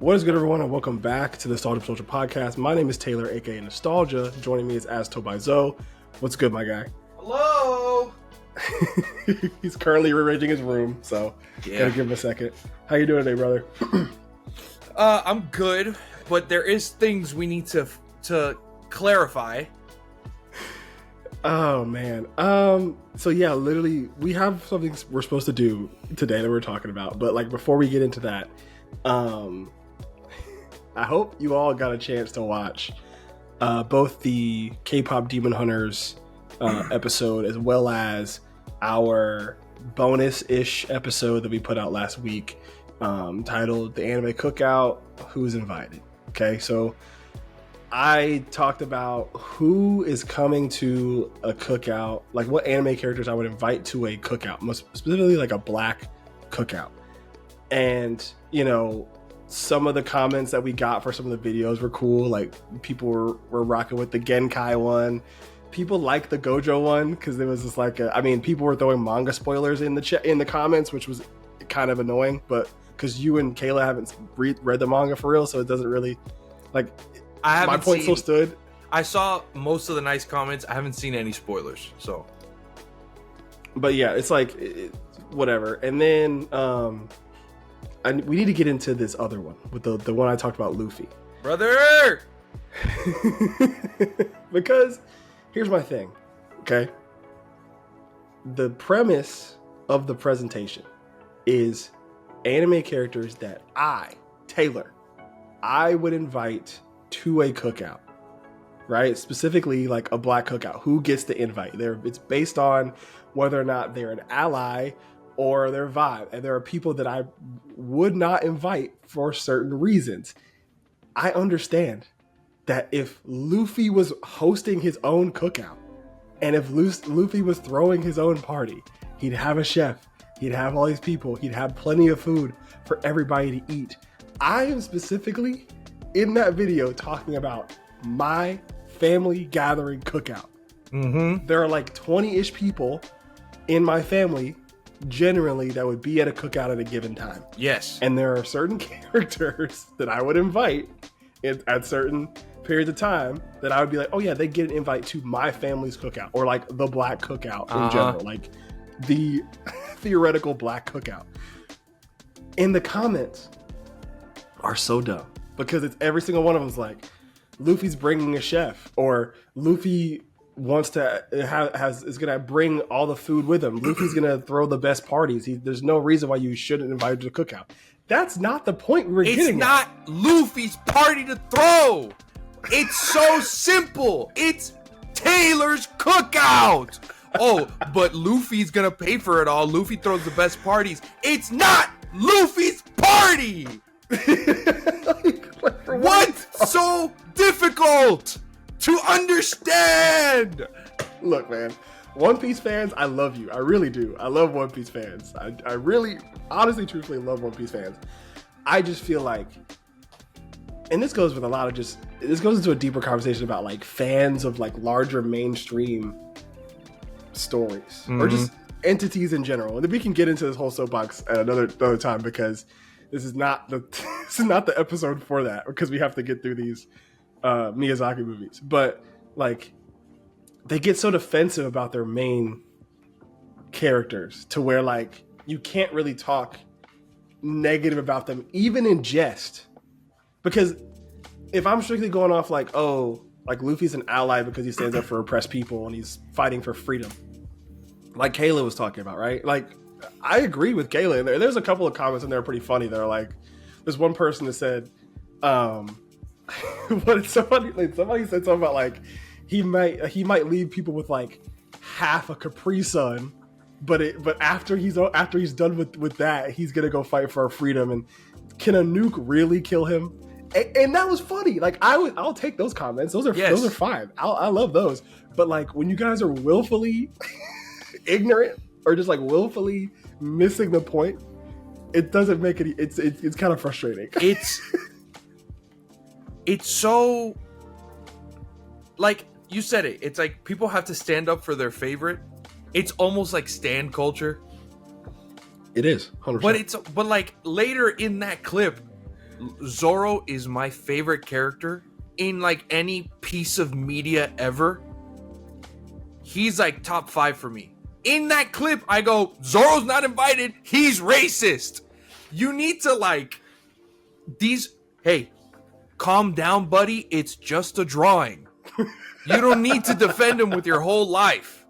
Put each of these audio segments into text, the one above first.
What is good, everyone, and welcome back to the Nostalgia Podcast. My name is Taylor, aka Nostalgia. Joining me is Azto by Zoe. What's good, my guy? Hello. He's currently rearranging his room, so gotta give him a second. How you doing today, brother? I'm good, but there is things we need to clarify. Oh man. So yeah, literally, we have something we're supposed to do today that we're talking about. But like before we get into that, I hope you all got a chance to watch both the K-pop Demon Hunters episode as well as our bonus-ish episode that we put out last week titled The Anime Cookout, Who's Invited? Okay, so I talked about who is coming to a cookout, like what anime characters I would invite to a cookout, most specifically like a black cookout. And, you know, some of the comments that we got for some of the videos were cool. Like people were rocking with the Genkai one. People liked the Gojo one because it was just like people were throwing manga spoilers in the comments, which was kind of annoying. But because you and Kayla haven't read the manga for real, so it doesn't really like. My point still stood. I saw most of the nice comments. I haven't seen any spoilers, so. But yeah, it's like whatever. And then we need to get into this other one with the one I talked about, Luffy. Brother! Because here's my thing, okay? The premise of the presentation is anime characters that Taylor, I would invite to a cookout, right? Specifically like a black cookout. Who gets the invite? It's based on whether or not they're an ally or their vibe. And there are people that I would not invite for certain reasons. I understand that if Luffy was hosting his own cookout, and if Luffy was throwing his own party, he'd have a chef, he'd have all these people, he'd have plenty of food for everybody to eat. I am specifically in that video talking about my family gathering cookout. Mm-hmm. There are like 20-ish people in my family generally that would be at a cookout at a given time. Yes. And there are certain characters that I would invite at certain periods of time that I would be like, oh yeah, they get an invite to my family's cookout, or like the black cookout in general, like the theoretical black cookout. And the comments are so dumb because it's every single one of them's like, Luffy's bringing a chef, or Luffy wants to is gonna bring all the food with him. Luffy's gonna throw the best parties. There's no reason why you shouldn't invite him to the cookout. That's not the point we're getting. It's not Luffy's party to throw. It's so simple. It's Taylor's cookout. Oh, but Luffy's gonna pay for it all. Luffy throws the best parties. It's not Luffy's party. What's so difficult to understand? Look, man, One Piece fans, I love you. I really do. I love One Piece fans. I really, honestly, truthfully love One Piece fans. I just feel like, and this goes with a lot of this goes into a deeper conversation about like fans of like larger mainstream stories, or just entities in general. And we can get into this whole soapbox at another time, because this is not the episode for that, because we have to get through these Miyazaki movies. But like, they get so defensive about their main characters to where like you can't really talk negative about them, even in jest. Because if I'm strictly going off like, oh, like Luffy's an ally because he stands up for oppressed people and he's fighting for freedom, like Kayla was talking about, right? Like, I agree with Kayla. There's a couple of comments in there pretty funny that are like, there's one person that said, somebody said something about like, he might leave people with like half a Capri Sun, but after he's done with that, he's gonna go fight for our freedom. And can a nuke really kill him? And that was funny. Like I'll take those comments. Those are fine. I love those. But like when you guys are willfully ignorant or just like willfully missing the point, it doesn't make it. It's kind of frustrating. It's so, like you said it. It's like people have to stand up for their favorite. It's almost like stan culture. It is 100%. But like later in that clip, Zoro is my favorite character in like any piece of media ever. He's like top 5 for me. In that clip, I go, Zoro's not invited. He's racist. You need to like hey, calm down, buddy. It's just a drawing. You don't need to defend him with your whole life.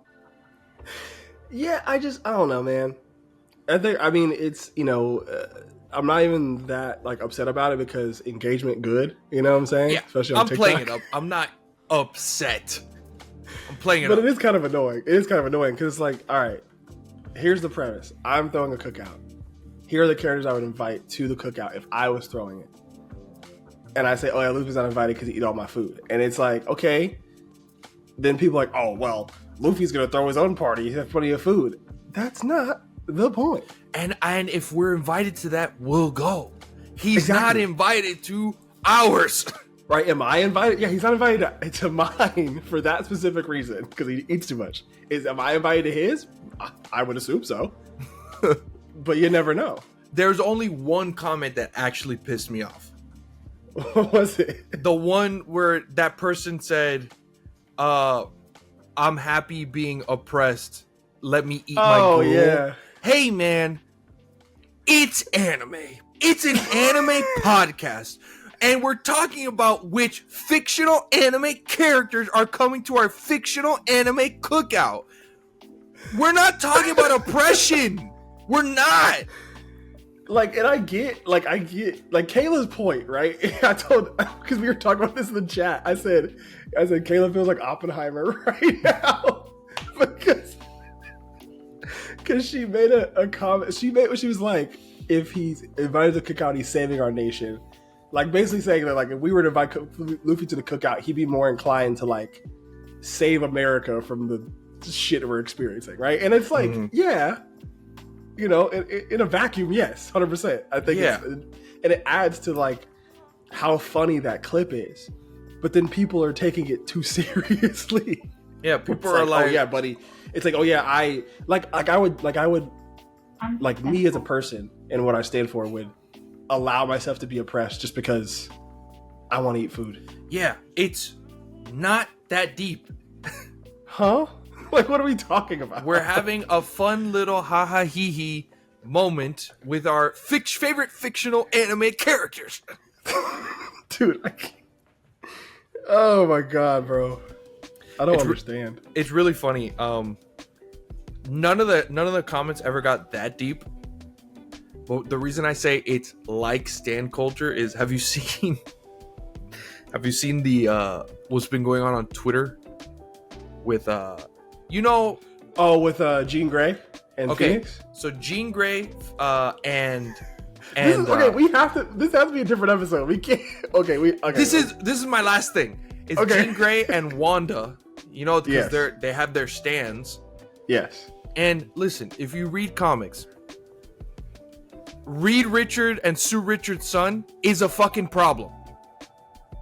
Yeah, I don't know, man. I mean, it's, I'm not even that like upset about it because engagement good. You know what I'm saying? Yeah, especially on I'm TikTok. playing it up. I'm not upset. I'm playing it but up. It is kind of annoying. It is kind of annoying because it's like, all right, here's the premise. I'm throwing a cookout. Here are the characters I would invite to the cookout if I was throwing it. And I say, oh yeah, Luffy's not invited because he eat all my food. And it's like, okay. Then people are like, oh, well, Luffy's going to throw his own party. He has plenty of food. That's not the point. And if we're invited to that, we'll go. He's not Exactly. invited to ours. Right? Am I invited? Yeah, he's not invited to mine for that specific reason because he eats too much. Am I invited to his? I would assume so. But you never know. There's only one comment that actually pissed me off. What was it? The one where that person said, I'm happy being oppressed. Let me eat my gruel. Yeah. Hey, man, it's anime. It's an anime podcast. And we're talking about which fictional anime characters are coming to our fictional anime cookout. We're not talking about oppression. We're not. Like, and I get like Kayla's point, right? I told, because we were talking about this in the chat. I said Kayla feels like Oppenheimer right now because she made a comment. She was like, if he's invited to the cookout, he's saving our nation. Like basically saying that like if we were to invite Luffy to the cookout, he'd be more inclined to like save America from the shit we're experiencing, right? And it's like, yeah. In a vacuum, yes, 100%. I think and it adds to like how funny that clip is. But then people are taking it too seriously. Yeah, people are like, oh yeah, buddy. It's like, oh yeah, I would me as a person and what I stand for would allow myself to be oppressed just because I want to eat food. Yeah, it's not that deep. Huh? Like, what are we talking about? We're having a fun little ha-ha hee-hee moment with our favorite fictional anime characters. Dude, I can't. Oh my god, bro. I don't understand. It's really funny. None of the comments ever got that deep. But the reason I say it's like stan culture is have you seen the what's been going on Twitter with with Jean Grey and Phoenix. So Jean Grey and we have to. This has to be a different episode. We can't. Okay. This is my last thing. It's Jean Grey and Wanda. Because they have their stands. Yes. And listen, if you read comics, Reed Richard and Sue Richards' son is a fucking problem.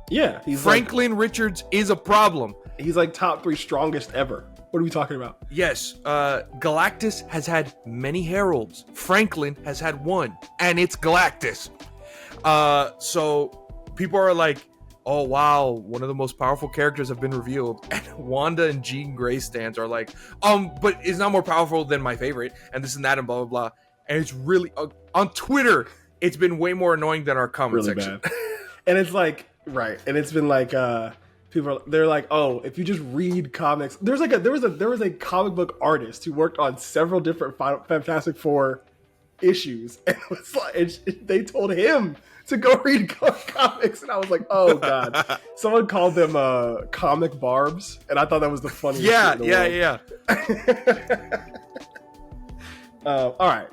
Yeah. Franklin Richards is a problem. He's like top 3 strongest ever. What are we talking about? Yes, Galactus has had many heralds. Franklin has had one, and it's Galactus. So people are like, oh wow, one of the most powerful characters have been revealed. And Wanda and Jean Grey stands are like, but it's not more powerful than my favorite, and this and that, and blah, blah, blah. And it's really, on Twitter, it's been way more annoying than our comment really section. Bad. And it's like, right, and it's been like, they're like, oh, if you just read comics, there was a comic book artist who worked on several different Fantastic Four issues, and it was like they told him to go read comics, and I was like, oh god. Someone called them comic barbs, and I thought that was the funniest. Yeah. All right.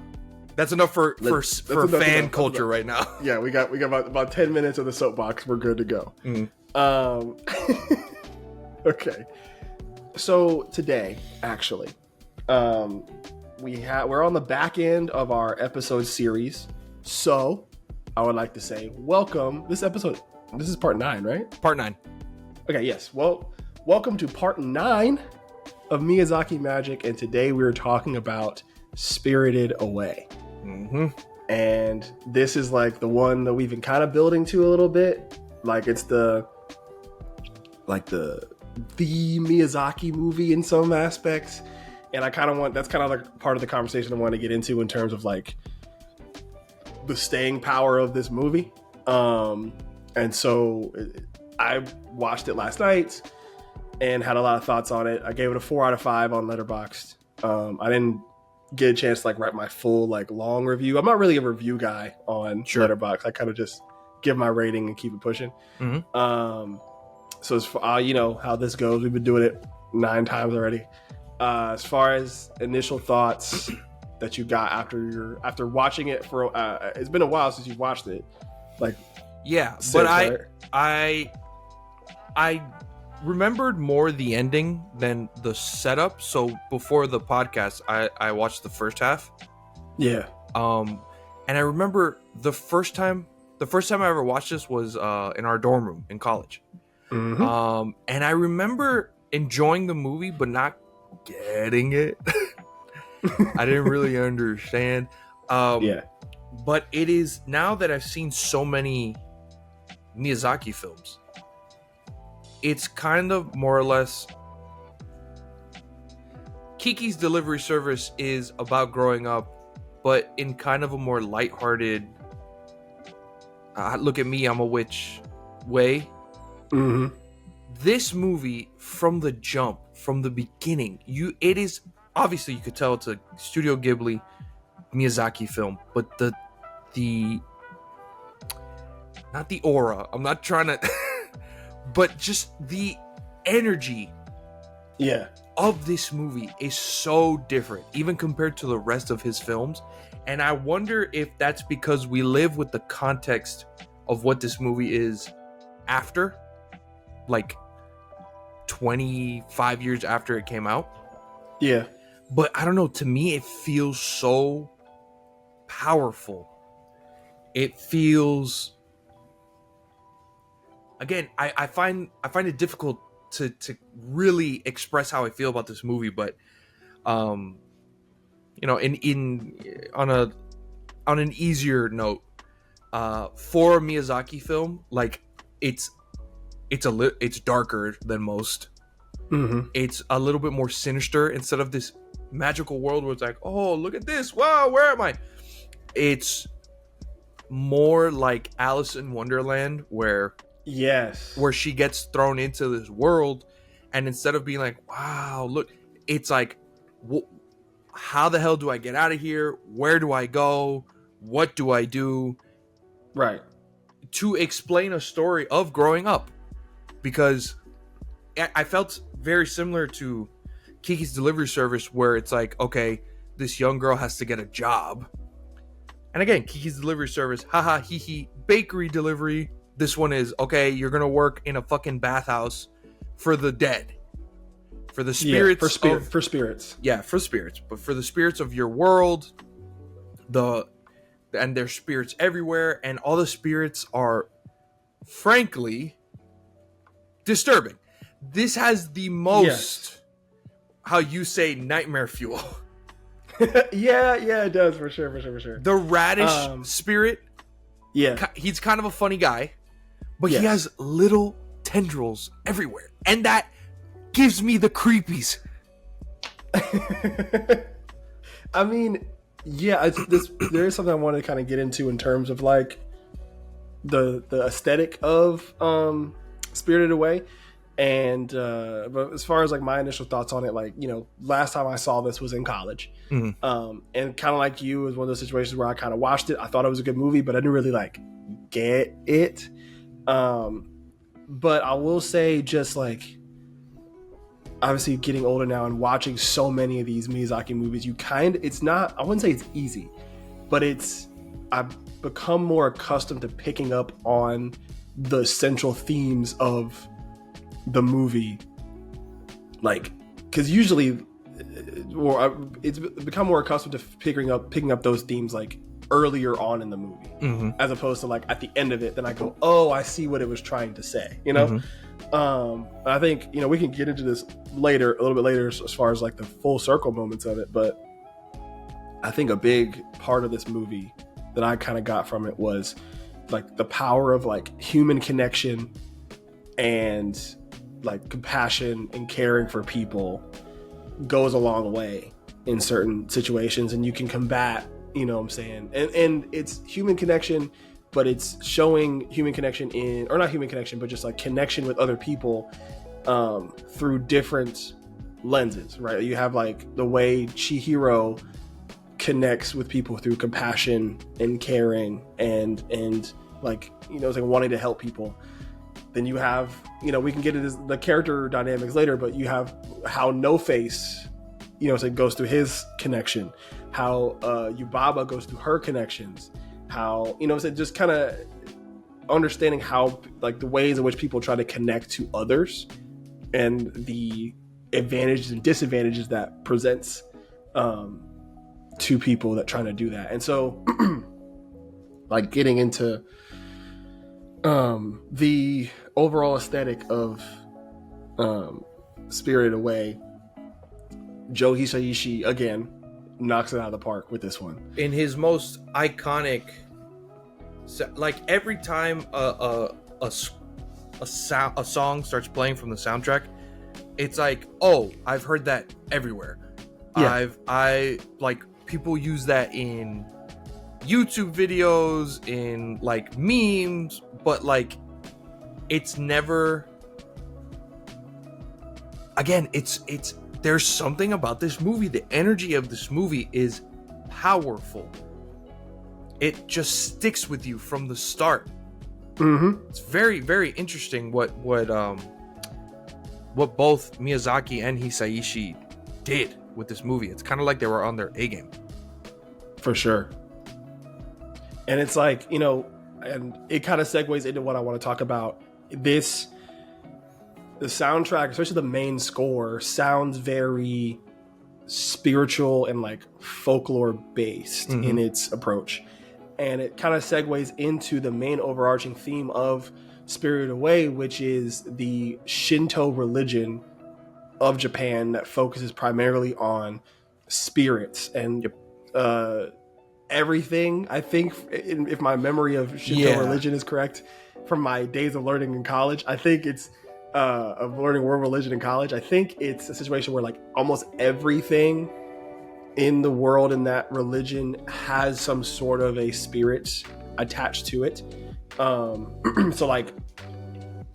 That's enough for fan enough. culture right now. Yeah, we got about 10 minutes of the soapbox. We're good to go. Okay. So today, actually, we're on the back end of our episode series. So I would like to say welcome. This is part 9, right? Part 9. Okay, yes. Well, welcome to part 9 of Miyazaki Magic, and today we're talking about Spirited Away. And this is like the one that we've been kind of building to a little bit. Like it's the Miyazaki movie in some aspects. And I kind of that's kind of like part of the conversation I want to get into in terms of like the staying power of this movie. And so I watched it last night and had a lot of thoughts on it. I gave it a 4 out of 5 on Letterboxd. I didn't get a chance to like write my full like long review. I'm not really a review guy on Letterboxd. I kind of just give my rating and keep it pushing. So as far, you know how this goes, we've been doing it 9 times already. As far as initial thoughts that you got after watching it for it's been a while since you've watched it. Like I remembered more the ending than the setup. So before the podcast, I watched the first half. Yeah. And I remember the first time I ever watched this was in our dorm room in college. And I remember enjoying the movie, but not getting it. I didn't really understand. But it is, now that I've seen so many Miyazaki films, it's kind of more or less Kiki's Delivery Service is about growing up, but in kind of a more lighthearted look at me, I'm a witch way. This movie, from the jump, from the beginning, it is obviously, you could tell it's a Studio Ghibli Miyazaki film, but the not the aura, I'm not trying to but just the energy of this movie is so different, even compared to the rest of his films. And I wonder if that's because we live with the context of what this movie is after, like 25 years after it came out. Yeah. But I don't know, to me it feels so powerful. It feels, again, I find it difficult to really express how I feel about this movie, but you know, on an easier note, for a Miyazaki film, like it's darker than most. It's a little bit more sinister instead of this magical world where it's like, oh, look at this, wow, where am I? It's more like Alice in Wonderland, where she gets thrown into this world, and instead of being like, wow, look, it's like, how the hell do I get out of here? Where do I go? What do I do? Right. To explain a story of growing up. Because I felt very similar to Kiki's Delivery Service, where it's like, okay, this young girl has to get a job. And again, Kiki's Delivery Service, haha, hee hee, bakery delivery. This one is, okay, you're going to work in a fucking bathhouse for the dead. For the spirits. For spirits. Yeah, for spirits. But for the spirits of your world, and there's spirits everywhere, and all the spirits are, frankly, disturbing. This has the most, how you say, nightmare fuel. yeah, it does, for sure. The radish spirit, he's kind of a funny guy, but he has little tendrils everywhere, and that gives me the creepies. I mean, there is something I want to kind of get into in terms of like the aesthetic of Spirited Away. And but as far as like my initial thoughts on it, like, you know, last time I saw this was in college. And kind of like you, it was one of those situations where I kind of watched it, I thought it was a good movie, but I didn't really like get it. But I will say, just like, obviously getting older now and watching so many of these Miyazaki movies, it's not, I wouldn't say it's easy, but I've become more accustomed to picking up on the central themes of the movie, like, because usually, it's become more accustomed to picking up those themes like earlier on in the movie, as opposed to like at the end of it. Then I go, oh, I see what it was trying to say, you know. I think, you know, we can get into this a little bit later, as far as like the full circle moments of it, but I think a big part of this movie that I kind of got from it was like the power of like human connection and like compassion and caring for people goes a long way in certain situations, and you can combat, you know what I'm saying? And it's human connection, but it's showing human connection or not human connection, but just like connection with other people through different lenses, right? You have like the way Chihiro connects with people through compassion and caring and like, you know, it's like wanting to help people. Then you have, you know, we can get into the character dynamics later, but you have how No Face, you know, so it goes through his connection, how Yubaba goes through her connections, how, you know, so just kind of understanding how like the ways in which people try to connect to others and the advantages and disadvantages that presents to people that trying to do that. And so like getting into the overall aesthetic of Spirited Away, Joe Hisaishi again knocks it out of the park with this one. In his most iconic, like every time a song starts playing from the soundtrack, it's like, oh, I've heard that everywhere. Yeah. I like people use that in YouTube videos, in like memes, but like it's never, again, it's there's something about this movie. The energy of this movie is powerful. It just sticks with you from the start. It's very, very interesting what both Miyazaki and Hisaishi did with this movie. It's kind of like they were on their A game. For sure. And it's like, you know, and it kind of segues into what I want to talk about. The soundtrack, especially the main score, sounds very spiritual and like folklore based in its approach. And it kind of segues into the main overarching theme of Spirited Away, which is the Shinto religion of Japan that focuses primarily on spirits and everything. I think, if my memory of Shinto religion is correct from my days of learning in college, I think it's of learning world religion in college, I think it's a situation where like almost everything in the world in that religion has some sort of a spirit attached to it. So like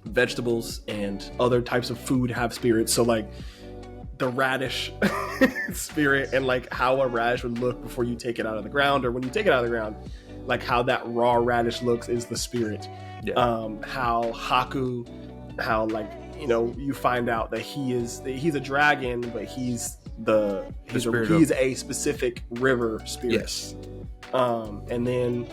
vegetables and other types of food have spirits. So like the radish spirit, and like how a radish would look before you take it out of the ground, or when you take it out of the ground, like how that raw radish looks is the spirit. How Haku, how like, you know, you find out that he's a dragon, but he's a specific river spirit. Yes. And then,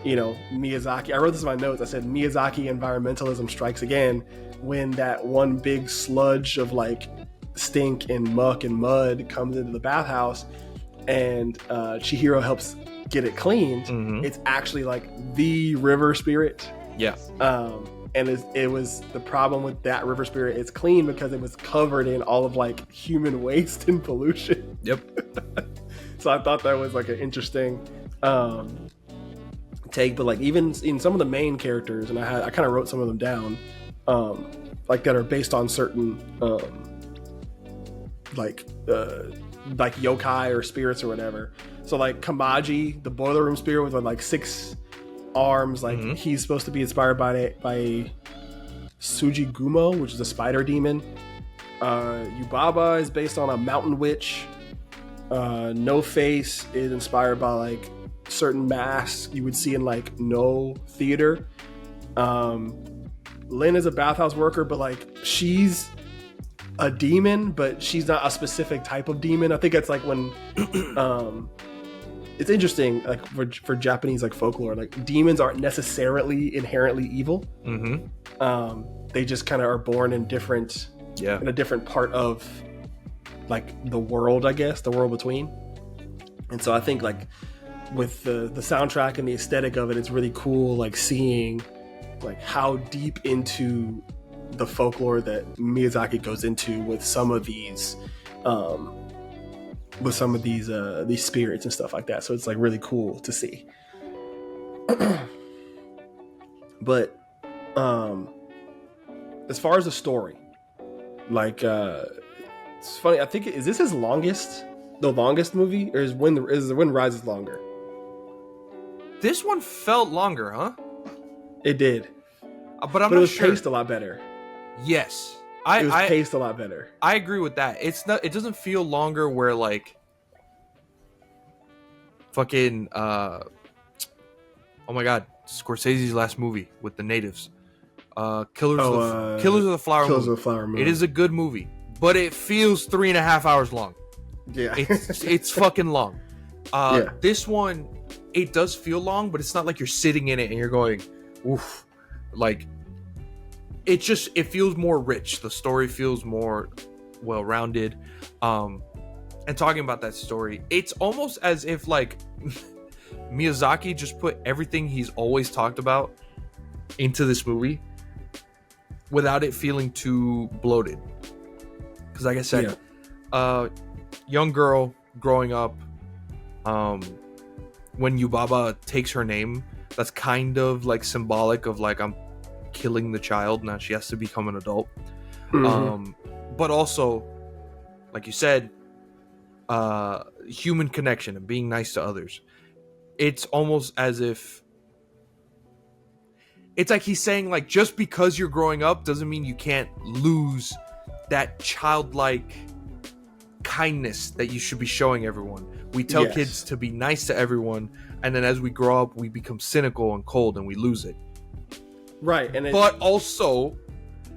you know, Miyazaki, I wrote this in my notes, I said Miyazaki environmentalism strikes again when that one big sludge of like stink and muck and mud comes into the bathhouse and Chihiro helps get it cleaned. It's actually like the river spirit. Yeah. And it was the problem with that river spirit. It's clean because it was covered in all of like human waste and pollution. Yep. So I thought that was like an interesting take. But like even in some of the main characters, and I kind of wrote some of them down, like that are based on certain like yokai or spirits or whatever. So like Kamaji, the boiler room spirit with like 6 arms, like he's supposed to be inspired by Sujigumo, which is a spider demon. Yubaba is based on a mountain witch. No Face is inspired by like certain masks you would see in like No theater. Lynn is a bathhouse worker, but like she's a demon, but she's not a specific type of demon. I think it's like when it's interesting, like for Japanese like folklore, like demons aren't necessarily inherently evil. They just kind of are born in in a different part of like the world, I guess, the world between. And so I think like with the soundtrack and the aesthetic of it, it's really cool, like seeing like how deep into the folklore that Miyazaki goes into with some of these these spirits and stuff like that. So it's like really cool to see. But as far as the story, like it's funny, I think, is this his the longest movie, or is Wind Rises longer? This one felt longer, huh? It did. But it was paced a lot better. Yes. It was paced a lot better. I agree with that. It doesn't feel longer where like fucking oh my god, Scorsese's last movie with the natives. Killers of the Flower Moon. It is a good movie, but it feels 3.5 hours long. Yeah. It's fucking long. This one, it does feel long, but it's not like you're sitting in it and you're going, oof. Like, it feels more rich. The story feels more well-rounded. And talking about that story, it's almost as if like Miyazaki just put everything he's always talked about into this movie without it feeling too bloated. Because like I said, young girl growing up, when Yubaba takes her name, that's kind of like symbolic of like, I'm killing the child. Now she has to become an adult. But also, like you said, human connection and being nice to others. It's almost as if it's like he's saying, like, just because you're growing up doesn't mean you can't lose that childlike kindness that you should be showing everyone. We tell kids to be nice to everyone, and then as we grow up, we become cynical and cold, and we lose it. Right, but also,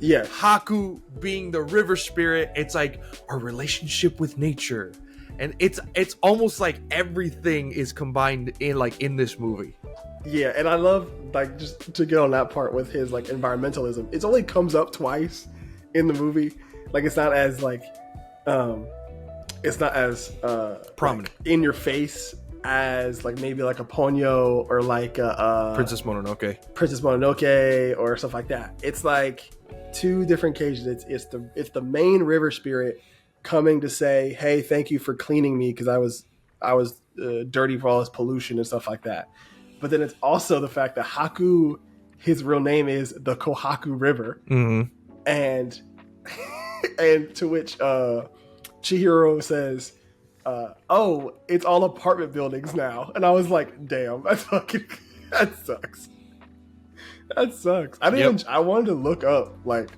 Haku being the river spirit, it's like our relationship with nature, and it's almost like everything is combined in this movie. Yeah, and I love, like, just to get on that part with his like environmentalism. It only comes up twice in the movie. Like, it's not as like prominent, like, in your face as like maybe like a Ponyo or like a Princess Mononoke or stuff like that. It's like two different occasions. It's the main river spirit coming to say, hey, thank you for cleaning me because I was dirty for all this pollution and stuff like that. But then it's also the fact that Haku, his real name is the Kohaku River, and to which Chihiro says, oh, it's all apartment buildings now. And I was like, damn, that sucks. That sucks. I wanted to look up, like,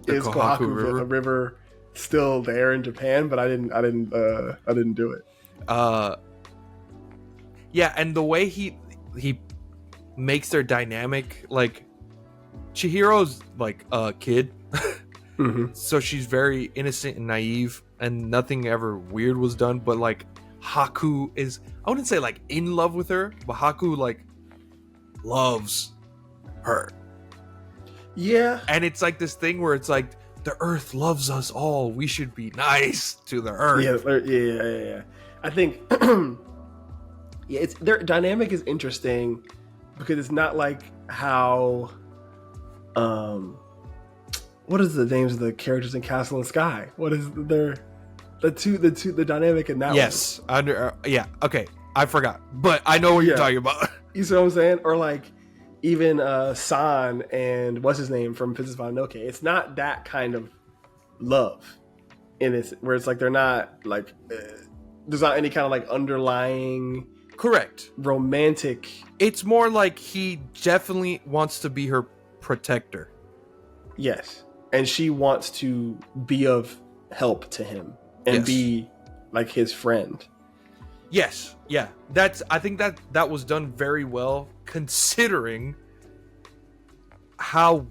is Kohaku River still there in Japan, but I didn't do it. Yeah, and the way he makes their dynamic, like, Chihiro's like a kid. So she's very innocent and naive, and nothing ever weird was done. But like Haku is, I wouldn't say like in love with her, but Haku like loves her. Yeah. And it's like this thing where it's like, the earth loves us all. We should be nice to the earth. Yeah. I think it's their dynamic is interesting because it's not like how what is the names of the characters in Castle in the Sky? What is the dynamic in that one? Yes. Okay. I forgot. But I know what you're talking about. You see what I'm saying? Or like even San and what's his name from Princess Mononoke. It's not that kind of love in this, where it's like they're not like there's not any kind of like underlying correct romantic. It's more like he definitely wants to be her protector. Yes. And she wants to be of help to him and be like his friend. Yes. Yeah. I think that was done very well, considering how,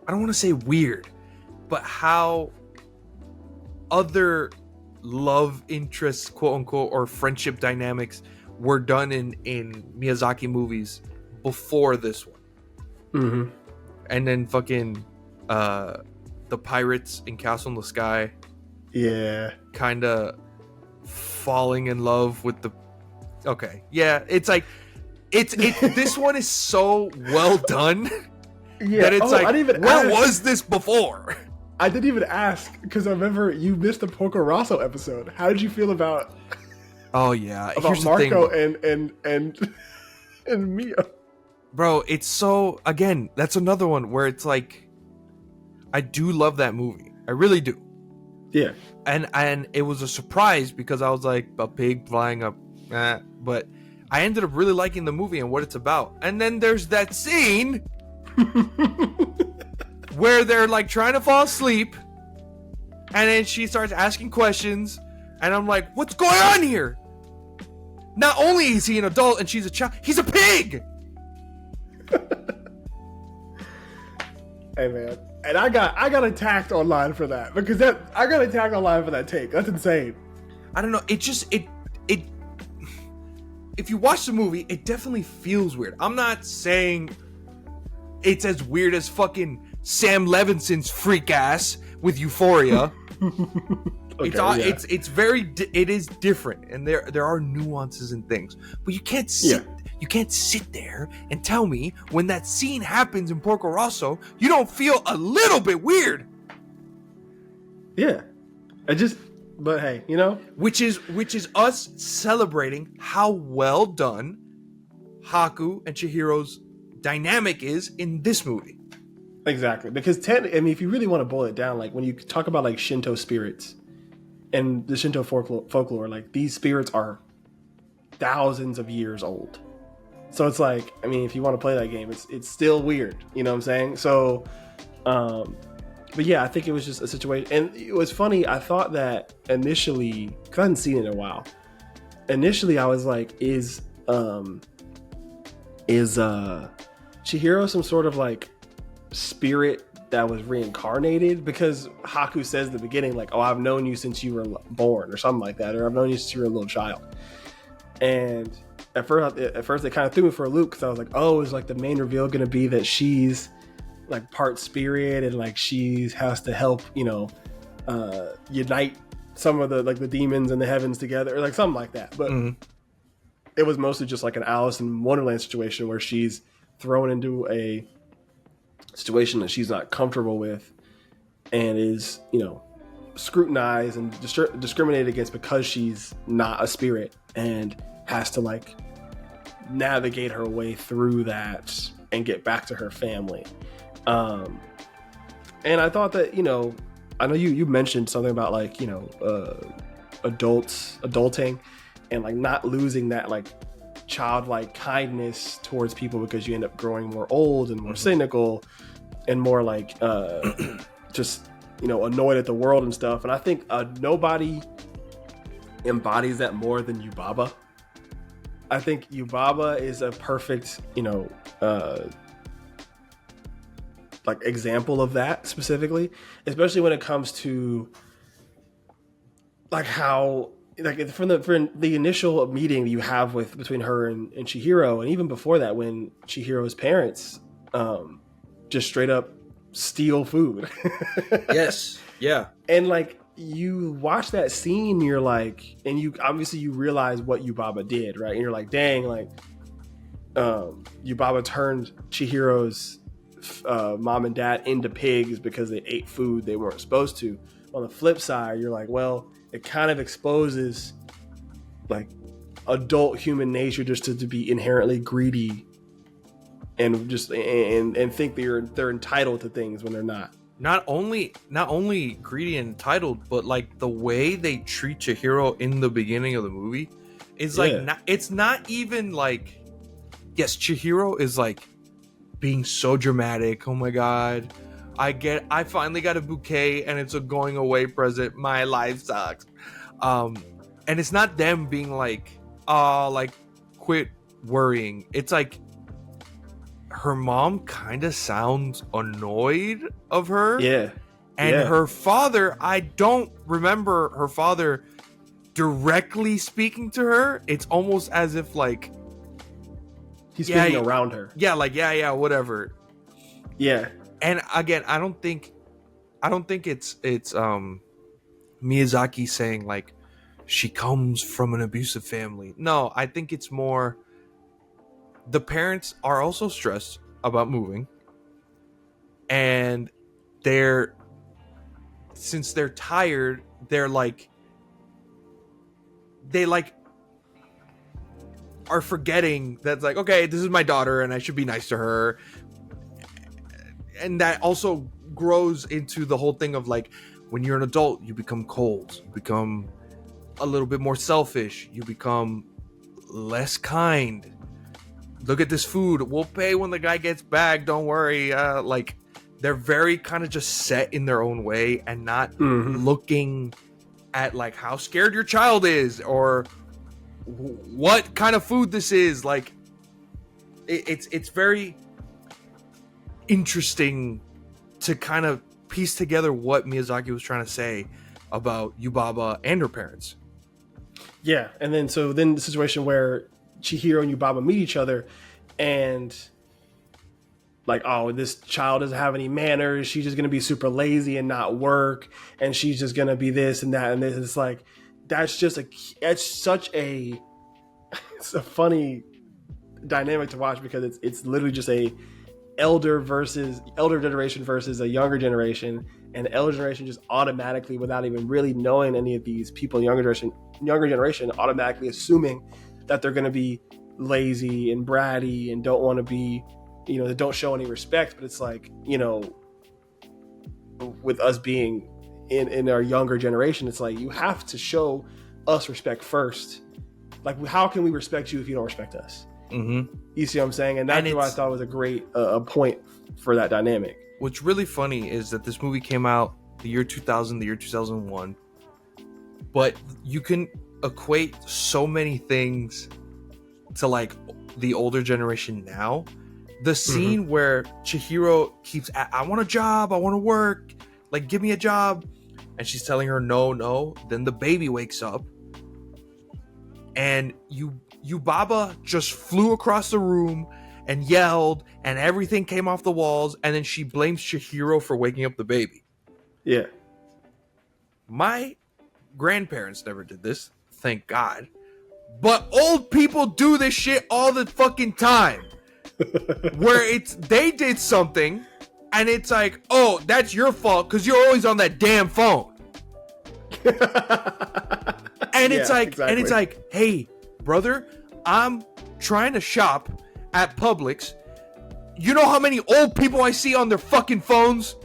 I don't want to say weird, but how other love interests, quote unquote, or friendship dynamics were done in Miyazaki movies before this one. Mm-hmm. And then fucking the pirates in Castle in the Sky. Yeah. Kind of falling in love with the... Okay. Yeah, it's like... It's this one is so well done that it's like, where was this before? I didn't even ask because I remember you missed the Porco Rosso episode. How did you feel about? Oh yeah, about here's Marco the thing, and Mia. Bro, it's so, again, that's another one where it's like, I do love that movie, I really do. Yeah, and it was a surprise because I was like, a pig flying up, but I ended up really liking the movie and what it's about. And then there's that scene where they're like trying to fall asleep, and then she starts asking questions, and I'm like, what's going on here? Not only is he an adult and she's a child, he's a pig. Hey man, and I got attacked online for that because I got attacked online for that take. That's insane. I don't know. It just it. If you watch the movie, it definitely feels weird. I'm not saying it's as weird as fucking Sam Levinson's freak ass with Euphoria. Okay, it's very it is different, and there are nuances and things. But you can't sit there and tell me when that scene happens in Porco Rosso, you don't feel a little bit weird. Yeah, but hey, which is us celebrating how well done Haku and Chihiro's dynamic is in this movie. Exactly, because if you really want to boil it down, like when you talk about like Shinto spirits and the Shinto folklore, like these spirits are thousands of years old. So it's like, I mean, if you want to play that game, it's still weird. You know what I'm saying? So, but yeah, I think it was just a situation. And it was funny. I thought that initially, because I hadn't seen it in a while. Initially, I was like, is Chihiro some sort of like spirit that was reincarnated? Because Haku says at the beginning, like, oh, I've known you since you were born or something like that. Or I've known you since you were a little child. And at first it kind of threw me for a loop because I was like, oh, is like the main reveal going to be that she's like part spirit and like she has to help unite some of the demons in the heavens together or like something like that. But it was mostly just like an Alice in Wonderland situation where she's thrown into a situation that she's not comfortable with and is scrutinized and discriminated against because she's not a spirit and has to like navigate her way through that and get back to her family. And I thought that, I know you mentioned something about like, adulting and like not losing that like childlike kindness towards people because you end up growing more old and more cynical and more like, just, annoyed at the world and stuff. And I think nobody embodies that more than Yubaba. I think Yubaba is a perfect, like example of that specifically, especially when it comes to like how like from the initial meeting that you have between her and Chihiro, and even before that when Chihiro's parents just straight up steal food. Yes. Yeah. And like you watch that scene, you're like, and you realize what Yubaba did, right? And you're like, dang, like Yubaba turned Chihiro's mom and dad into pigs because they ate food they weren't supposed to. On the flip side, you're like, well, it kind of exposes like adult human nature just to be inherently greedy and just and think they're entitled to things when they're not. Not only greedy and entitled, but like the way they treat Chihiro in the beginning of the movie is like it's not even like, yes, Chihiro is like being so dramatic. Oh my god, I finally got a bouquet and it's a going away present. My life sucks. And it's not them being like, oh, like quit worrying. It's like her mom kind of sounds annoyed of her. Yeah. And her father, I don't remember her father directly speaking to her. It's almost as if like he's speaking around her. Yeah, like yeah, whatever. Yeah. And again, I don't think it's Miyazaki saying like she comes from an abusive family. No, I think it's more the parents are also stressed about moving, and since they're tired, they are forgetting that, like, okay, this is my daughter and I should be nice to her. And that also grows into the whole thing of like, when you're an adult, you become cold, you become a little bit more selfish, you become less kind. Look at this food, we'll pay when the guy gets back, don't worry. Like, they're very kind of just set in their own way and not looking at like how scared your child is or what kind of food this is. Like, it's very interesting to kind of piece together what Miyazaki was trying to say about Yubaba and her parents. Yeah, and then the situation where Chihiro and Yubaba meet each other, and like, oh, this child doesn't have any manners. She's just gonna be super lazy and not work, and she's just gonna be this and that and this. It's like it's a funny dynamic to watch, because it's literally just a elder generation versus a younger generation, and the elder generation just automatically, without even really knowing any of these people, younger generation automatically assuming that they're going to be lazy and bratty and don't want to be, they don't show any respect. But it's like, with us being in our younger generation, it's like, you have to show us respect first. Like, how can we respect you if you don't respect us? Mm-hmm. You see what I'm saying? And that's what I thought was a great point for that dynamic. What's really funny is that this movie came out the year 2000, the year 2001, but you can equate so many things to like the older generation now. The scene where Chihiro keeps, I want a job, I want to work, like, give me a job. And she's telling her, no. Then the baby wakes up, and Yubaba just flew across the room and yelled, and everything came off the walls, and then she blames Chihiro for waking up the baby. Yeah. My grandparents never did this, thank God. But old people do this shit all the fucking time. Where they did something, and it's like, oh, that's your fault because you're always on that damn phone. And it's like, exactly. And it's like, hey, brother, I'm trying to shop at Publix. You know how many old people I see on their fucking phones,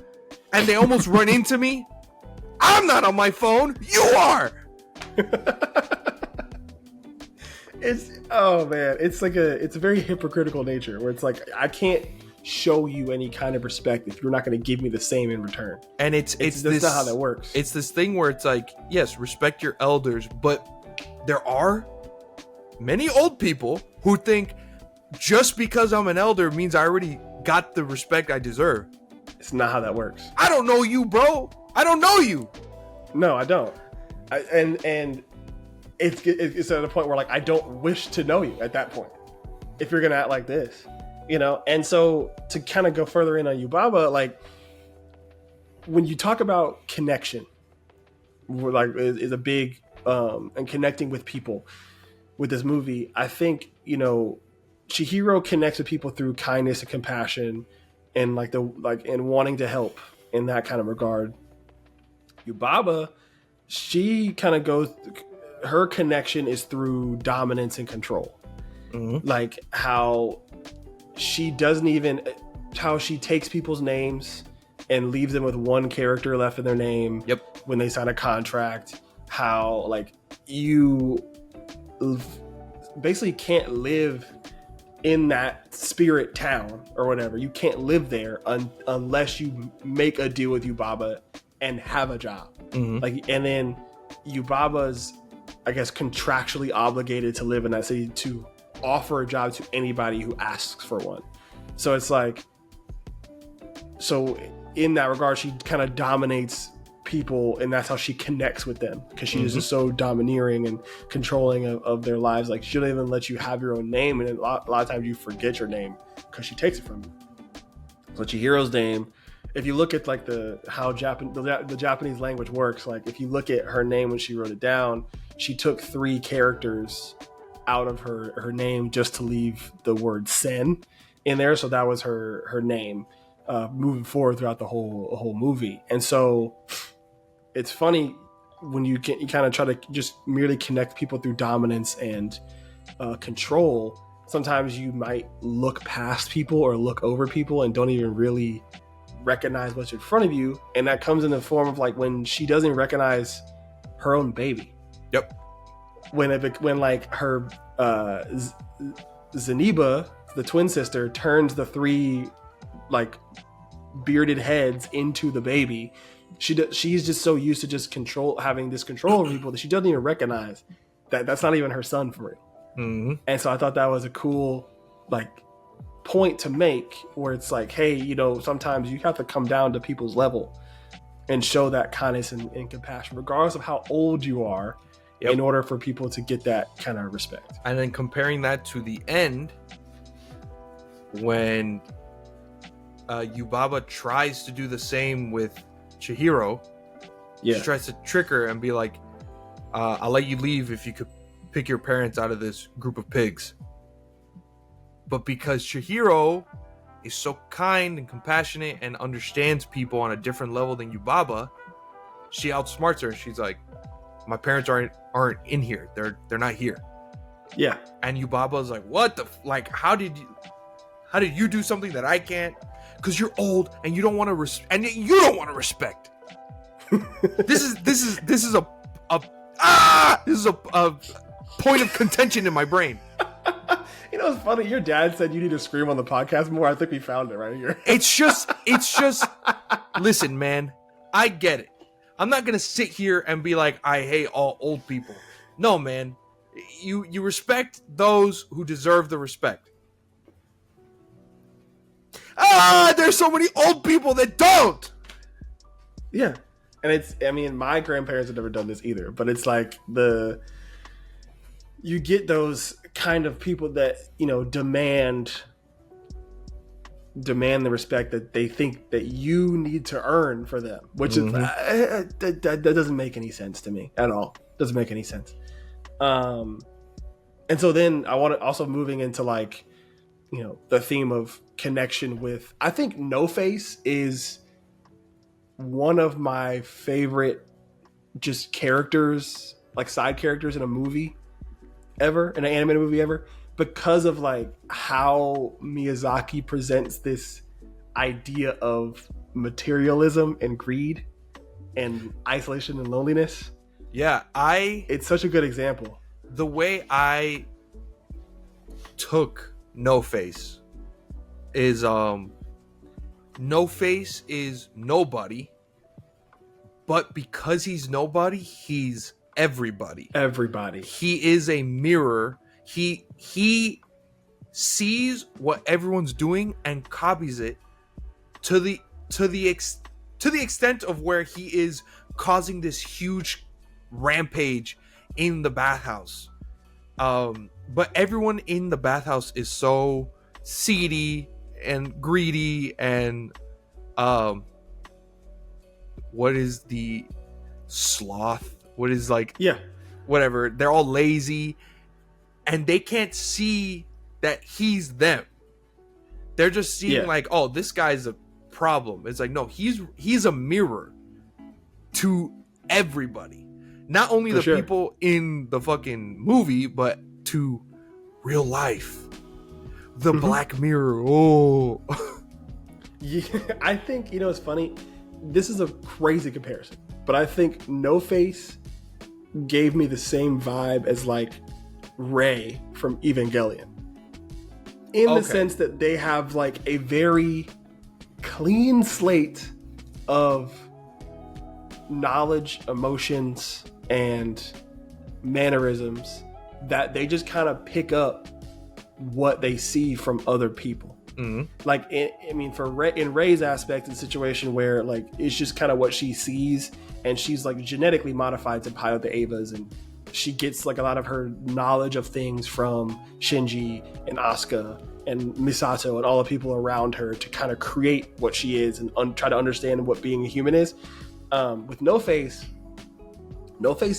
and they almost run into me? I'm not on my phone. You are. It's a very hypocritical nature where it's like, I can't show you any kind of respect if you're not going to give me the same in return. And that's not how that works. It's this thing where it's like, yes, respect your elders, but there are many old people who think just because I'm an elder means I already got the respect I deserve. It's not how that works. I don't know you, bro. I don't know you. No, I don't. And it's at a point where, like, I don't wish to know you at that point if you're gonna act like this, And so to kind of go further in on Yubaba, like, when you talk about connection, like, is a big and connecting with people with this movie, I think Chihiro connects with people through kindness and compassion and and wanting to help in that kind of regard. Yubaba, she kind of goes. Her connection is through dominance and control. Mm-hmm. Like how she takes people's names and leaves them with one character left in their name. Yep. When they sign a contract, how like you basically can't live in that spirit town or whatever. You can't live there unless you make a deal with Yubaba and have a job. Mm-hmm. And then Yubaba's, I guess, contractually obligated to live in that city to offer a job to anybody who asks for one. So it's like, so in that regard, she kind of dominates people, and that's how she connects with them, because she is just so domineering and controlling of their lives. Like, she don't even let you have your own name, and a lot of times you forget your name because she takes it from you. So Chihiro's name, if you look at like the Japanese language works, like if you look at her name when she wrote it down, she took 3 characters out of her name just to leave the word sen in there. So that was her name moving forward throughout the whole movie. And so it's funny when you kind of try to just merely connect people through dominance and control. Sometimes you might look past people or look over people and don't even really recognize what's in front of you. And that comes in the form of like when she doesn't recognize her own baby. Yep. When like her Zeniba, the twin sister, turns the 3 like bearded heads into the baby, she's just so used to just having this control over people that she doesn't even recognize that that's not even her son for real. Mm-hmm. And so I thought that was a cool like point to make, where it's like, hey, you know, sometimes you have to come down to people's level and show that kindness and compassion, regardless of how old you are, in order for people to get that kind of respect. And then comparing that to the end, when Yubaba tries to do the same with Chihiro. She tries to trick her and be like, I'll let you leave if you could pick your parents out of this group of pigs. But because Chihiro is so kind and compassionate and understands people on a different level than Yubaba, she outsmarts her. She's like, my parents aren't in here. They're not here. Yeah. And Yubaba's like, what the like? How did you do something that I can't? Because you're old and you don't want to respect. This is a point of contention in my brain. You know, it's funny. Your dad said you need to scream on the podcast more. I think we found it right here. It's just, listen, man, I get it. I'm not going to sit here and be like, I hate all old people. No, man. You respect those who deserve the respect. There's so many old people that don't. Yeah. And my grandparents have never done this either, but it's like you get those kind of people that, you know, demand the respect that they think that you need to earn for them, which is that doesn't make any sense to me at all. Doesn't make any sense. And so then I want to also moving into like, you know, the theme of connection with, I think No Face is one of my favorite just characters, like side characters in a movie ever, in an animated movie ever, because of like how Miyazaki presents this idea of materialism and greed and isolation and loneliness. Yeah, it's such a good example. The way I took No Face is No Face is nobody, but because he's nobody, he's everybody. He is a mirror. He sees what everyone's doing and copies it to the extent of where he is causing this huge rampage in the bathhouse. But everyone in the bathhouse is so seedy and greedy and what is the sloth? What is like whatever. They're all lazy and they can't see that he's them. They're just seeing like, oh, this guy's a problem. It's like, no, he's a mirror to everybody. Not only the people in the fucking movie, but to real life. The Black Mirror. Oh. Yeah, I think, you know, it's funny. This is a crazy comparison, but I think No Face gave me the same vibe as like Rey from Evangelion. In the sense that they have like a very clean slate of knowledge, emotions, and mannerisms that they just kind of pick up what they see from other people. Like, I mean, in Ray's aspect, it's a situation where like it's just kind of what she sees, and she's like genetically modified to pilot the Avas, and she gets like a lot of her knowledge of things from Shinji and Asuka and Misato and all the people around her to kind of create what she is and try to understand what being a human is. With No Face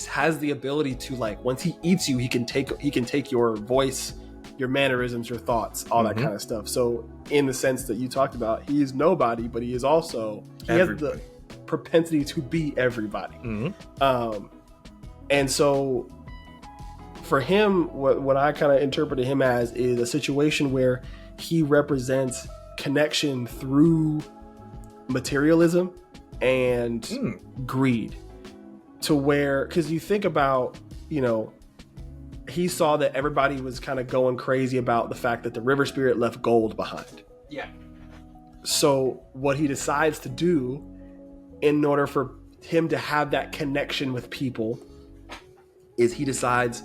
has the ability to, like, once he eats you, he can take your voice, your mannerisms, your thoughts, all that kind of stuff. So in the sense that you talked about, he is nobody, but he has the propensity to be everybody. And so for him, what I kind of interpreted him as is a situation where he represents connection through materialism and greed, to where, because you think about, you know, he saw that everybody was kind of going crazy about the fact that the river spirit left gold behind. Yeah. So what he decides to do in order for him to have that connection with people is he decides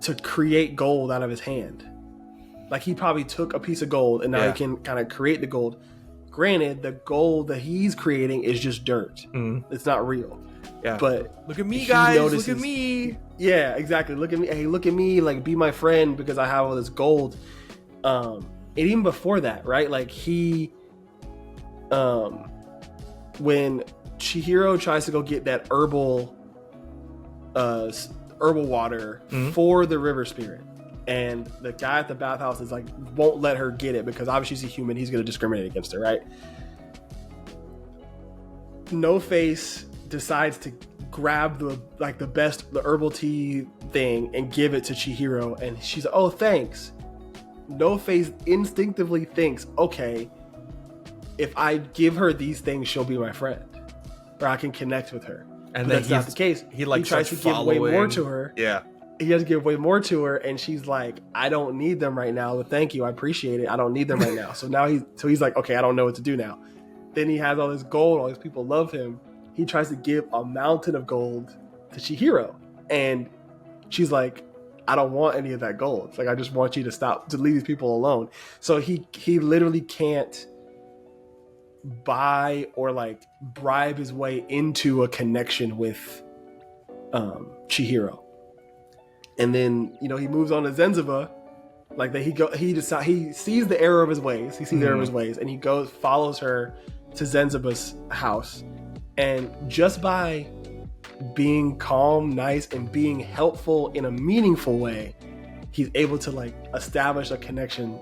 to create gold out of his hand. Like, he probably took a piece of gold and now he can kind of create the gold. Granted, the gold that he's creating is just dirt. It's not real. Yeah. But look at me, guys. Look at me. Yeah, exactly. Look at me. Hey, look at me. Like, be my friend because I have all this gold. And even before that, right? Like, when Chihiro tries to go get that herbal water for the river spirit, and the guy at the bathhouse is like, won't let her get it because obviously she's a human, he's going to discriminate against her, right? No Face decides to grab the herbal tea thing and give it to Chihiro, and she's like, oh, thanks. No Face instinctively thinks, okay, if I give her these things, she'll be my friend, or I can connect with her. And but that's not the case. He tries to give way more to her. Yeah. He has to give way more to her, and she's like, I don't need them right now, but thank you, I appreciate it. I don't need them right now. So now he's like, okay, I don't know what to do now. Then he has all this gold, all these people love him. He tries to give a mountain of gold to Chihiro, and she's like, I don't want any of that gold. It's like, I just want you to leave these people alone. So he literally can't buy or like bribe his way into a connection with Chihiro. And then, you know, he moves on to Zenziba. Like, that he sees the error of his ways. He sees the error of his ways, and he follows her to Zenziba's house. And just by being calm, nice, and being helpful in a meaningful way, he's able to like establish a connection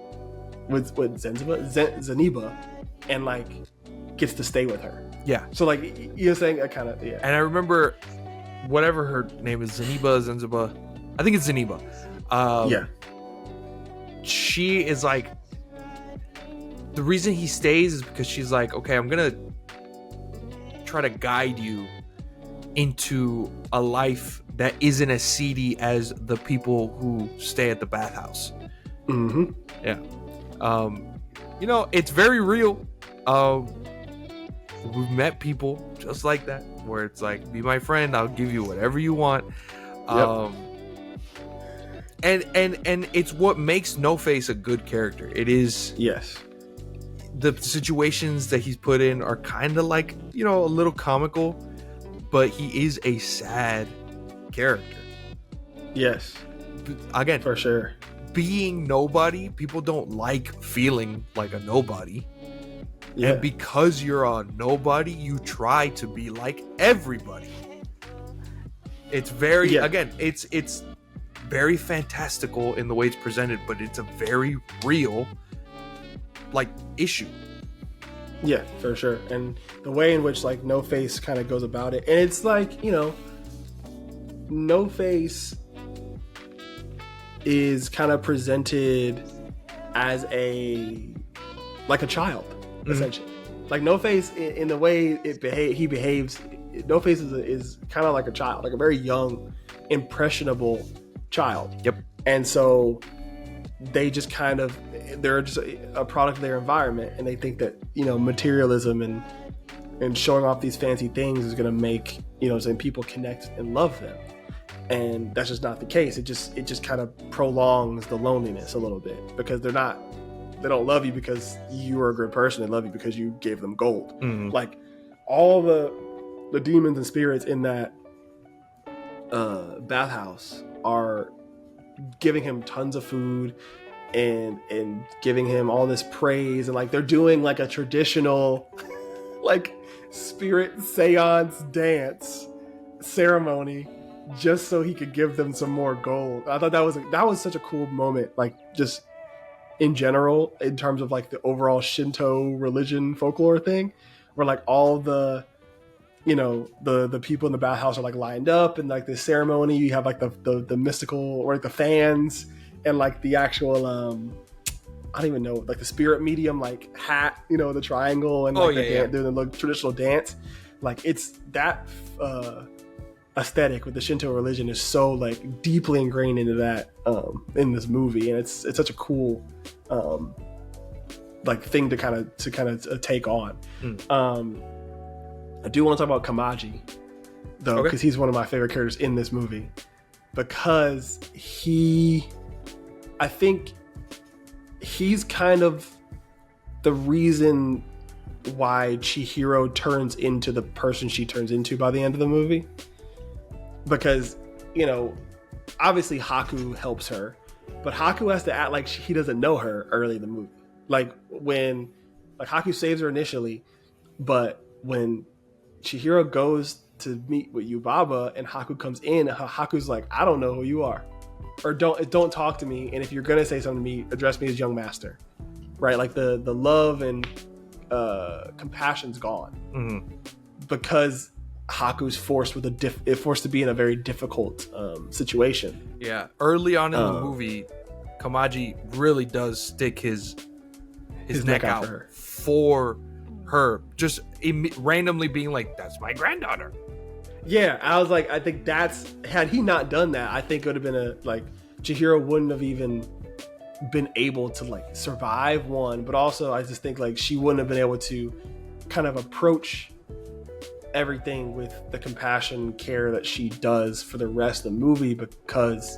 with Zeniba, and like gets to stay with her. Yeah. So like, you're saying, I kind of, yeah. And I remember whatever her name is, Zeniba. I think it's Zeniba. Yeah. She is like, the reason he stays is because she's like, okay, I'm gonna try to guide you into a life that isn't as seedy as the people who stay at the bathhouse. Yeah. You know, it's very real. We've met people just like that, where it's like, be my friend, I'll give you whatever you want. And it's what makes No Face a good character. It is, yes, the situations that he's put in are kind of like, you know, a little comical, but he is a sad character. Yes, again, for sure. Being nobody, people don't like feeling like a nobody. Yeah. And because you're a nobody, you try to be like everybody. It's very, again, it's very fantastical in the way it's presented, but it's a very real, like, issue. Yeah, for sure. And the way in which like No Face kind of goes about it, and it's like, you know, No Face is kind of presented as a child, essentially. Like, No Face, in the way he behaves, No Face is kind of like a child, like a very young, impressionable child. Yep. And so they just kind of, they're just a product of their environment, and they think that, you know, materialism and showing off these fancy things is going to make, you know, saying people connect and love them. And that's just not the case. It just kind of prolongs the loneliness a little bit, because they're not they don't love you because you are a good person. They love you because you gave them gold. Mhm. Like all the demons and spirits in that bathhouse are giving him tons of food and giving him all this praise, and like they're doing like a traditional like spirit seance dance ceremony just so he could give them some more gold. I thought that was such a cool moment, like just in general, in terms of like the overall Shinto religion folklore thing, where like all the the people in the bathhouse are like lined up and like this ceremony. You have like the mystical or like the fans and like the actual I don't even know, like the spirit medium like hat, the triangle and like the traditional dance. Like it's that aesthetic with the Shinto religion is so like deeply ingrained into that in this movie, and it's such a cool like thing to kind of take on. I do want to talk about Kamaji though, because he's one of my favorite characters in this movie, because I think he's kind of the reason why Chihiro turns into the person she turns into by the end of the movie. Because, obviously Haku helps her, but Haku has to act like he doesn't know her early in the movie. Like when Haku saves her initially, but when Chihiro goes to meet with Yubaba and Haku comes in, Haku's like, I don't know who you are, or don't talk to me, and if you're gonna say something to me, address me as young master, right? Like the love and compassion's gone because Haku's forced to be in a very difficult situation. Yeah, early on in the movie, Kamaji really does stick his neck out for her, just randomly being like, that's my granddaughter. Yeah, I was like, I think had he not done that, I think it would have been Chihiro wouldn't have even been able to like survive one, but also I just think like she wouldn't have been able to kind of approach everything with the compassion, care that she does for the rest of the movie, because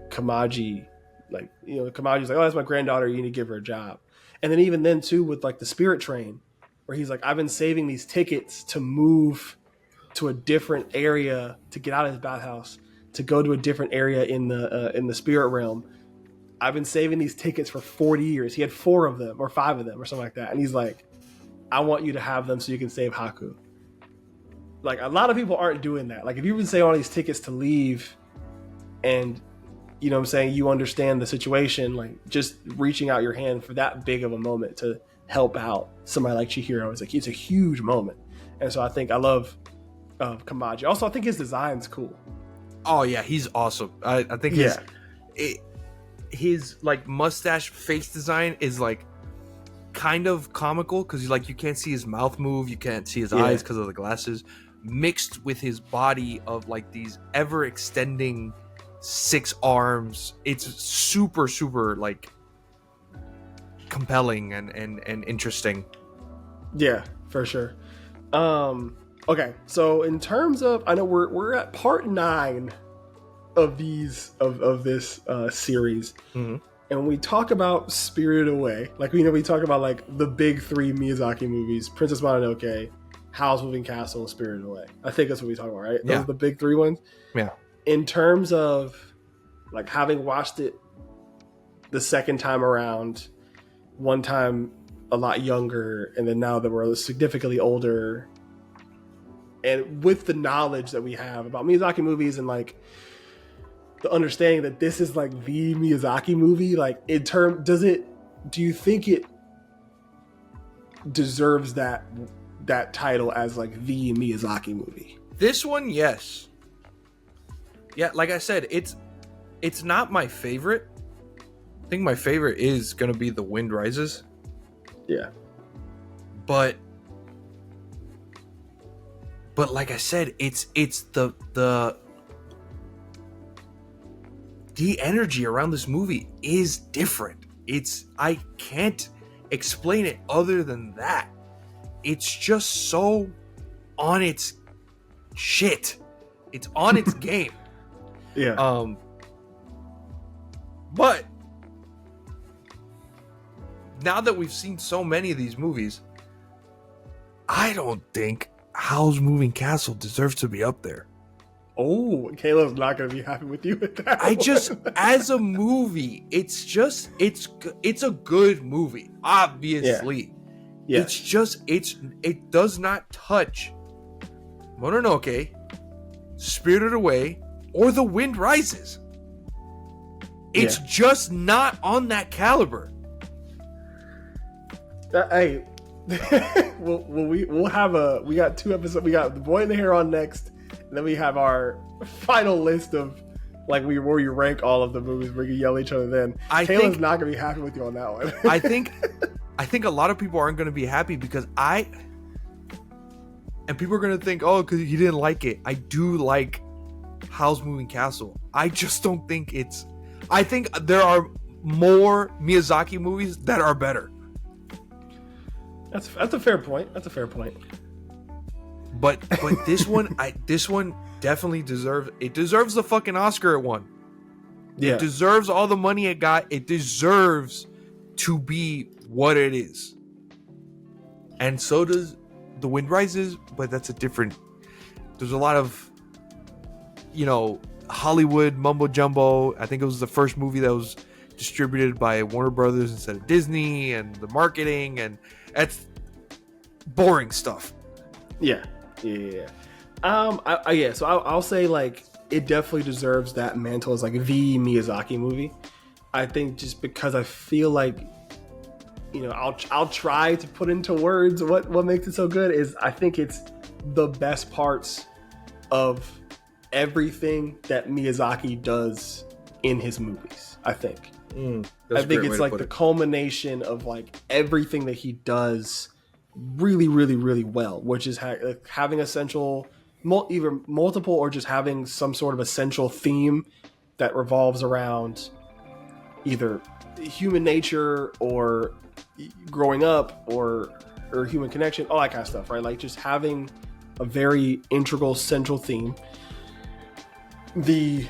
Kamaji's like, oh, that's my granddaughter, you need to give her a job. And then even then too, with like the spirit train, where he's like, I've been saving these tickets to move to a different area, to get out of his bathhouse, to go to a different area in the spirit realm. I've been saving these tickets for 40 years. He had 4 of them or 5 of them or something like that. And he's like, I want you to have them so you can save Haku. Like, a lot of people aren't doing that. Like, if you've been saving all these tickets to leave and, you understand the situation, like just reaching out your hand for that big of a moment to help out somebody like Chihiro, it's a huge moment. And so I love Kamaji. Also, I think his design's cool. Oh yeah, he's awesome. I think his like mustache face design is like kind of comical, because like you can't see his mouth move, you can't see his eyes because of the glasses, mixed with his body of like these ever extending 6 arms. It's super like compelling and interesting. Yeah, for sure. Okay, so in terms of, I know we're at part 9 of these of this series, and when we talk about Spirited Away, like we talk about like the big 3 Miyazaki movies: Princess Mononoke, Howl's Moving Castle, and Spirited Away. I think that's what we talk about, right? Those are the big 3 ones. Yeah. In terms of like having watched it the second time around, one time a lot younger, and then now that we're significantly older, and with the knowledge that we have about Miyazaki movies and like the understanding that this is like the Miyazaki movie, like do you think it deserves that title as like the Miyazaki movie? This one, yes. Yeah, like I said, it's not my favorite. I think my favorite is gonna be The Wind Rises. Yeah. But like I said, it's the energy around this movie is different. I can't explain it other than that. It's just so on its shit. It's on its game. Yeah. But now that we've seen so many of these movies, I don't think Howl's Moving Castle deserves to be up there. Oh, Caleb's not going to be happy with you with that. As a movie, it's a good movie, obviously. Yeah. It does not touch Mononoke, Spirited Away, or The Wind Rises. It's just not on that caliber. Hey, we got 2 episodes. We got The Boy and the Hare on next, and then we have our final list of where you rank all of the movies. We can yell at each other. Then Taylor's not gonna be happy with you on that one. I think a lot of people aren't gonna be happy because and people are gonna think, oh, because you didn't like it. I do like Howl's Moving Castle. I just don't think it's. I think there are more Miyazaki movies that are better. That's a fair point. But this one definitely deserves the fucking Oscar it won. Yeah. It deserves all the money it got. It deserves to be what it is. And so does The Wind Rises, but that's there's a lot of, Hollywood mumbo jumbo. I think it was the first movie that was distributed by Warner Brothers instead of Disney, and the marketing, and that's boring stuff. Yeah. So I'll say it definitely deserves that mantle as the Miyazaki movie. I think just because I feel I'll try to put into words what makes it so good is I think it's the best parts of everything that Miyazaki does in his movies. I think it's the culmination of everything that he does really, really, really well, which is having essential, either multiple or just having some sort of essential theme that revolves around either human nature or growing up or human connection, all that kind of stuff, right? Just having a very integral central theme. The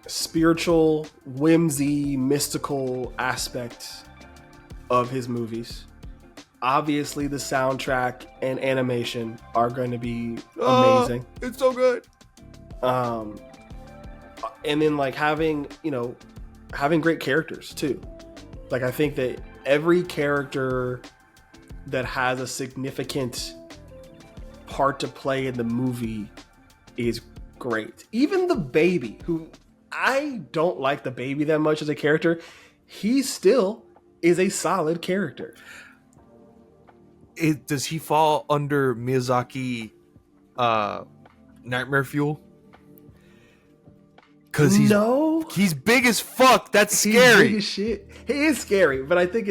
spiritual, whimsy, mystical aspect of his movies. Obviously, the soundtrack and animation are going to be amazing. It's so good. And then having great characters too. I think that every character that has a significant part to play in the movie is great. Even the baby, who I don't like the baby that much as a character, he still is a solid character. Does he fall under Miyazaki Nightmare Fuel? Because he's big as fuck. That's scary. He's big as shit. He is scary, but I think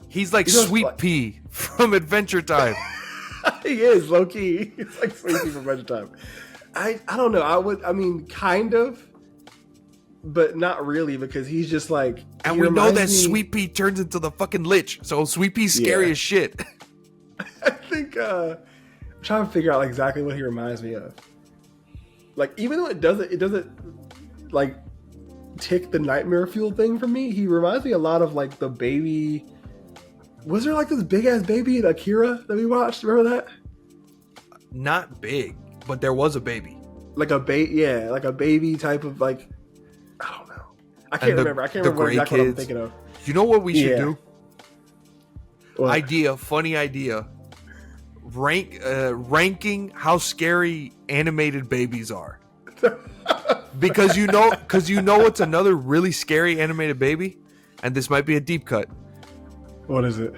he's like Sweet Pea from Adventure Time. He is low key. He's like Sweet Pea from Adventure Time. I don't know. Kind of, but not really, because he's just and we know that Sweet Pea turns into the fucking Lich, so Sweet Pea's scary as shit. I think I'm trying to figure out exactly what he reminds me of. Even though it doesn't tick the Nightmare Fuel thing for me, he reminds me a lot of the baby. Was there this big ass baby in Akira that we watched? Remember that? Not big, but there was a baby. Like a baby type of I don't know. I can't remember. I can't remember exactly what I'm thinking of. You know what we should do? What? Funny idea. Ranking how scary animated babies are. Because you know what's another really scary animated baby? And this might be a deep cut. What is it?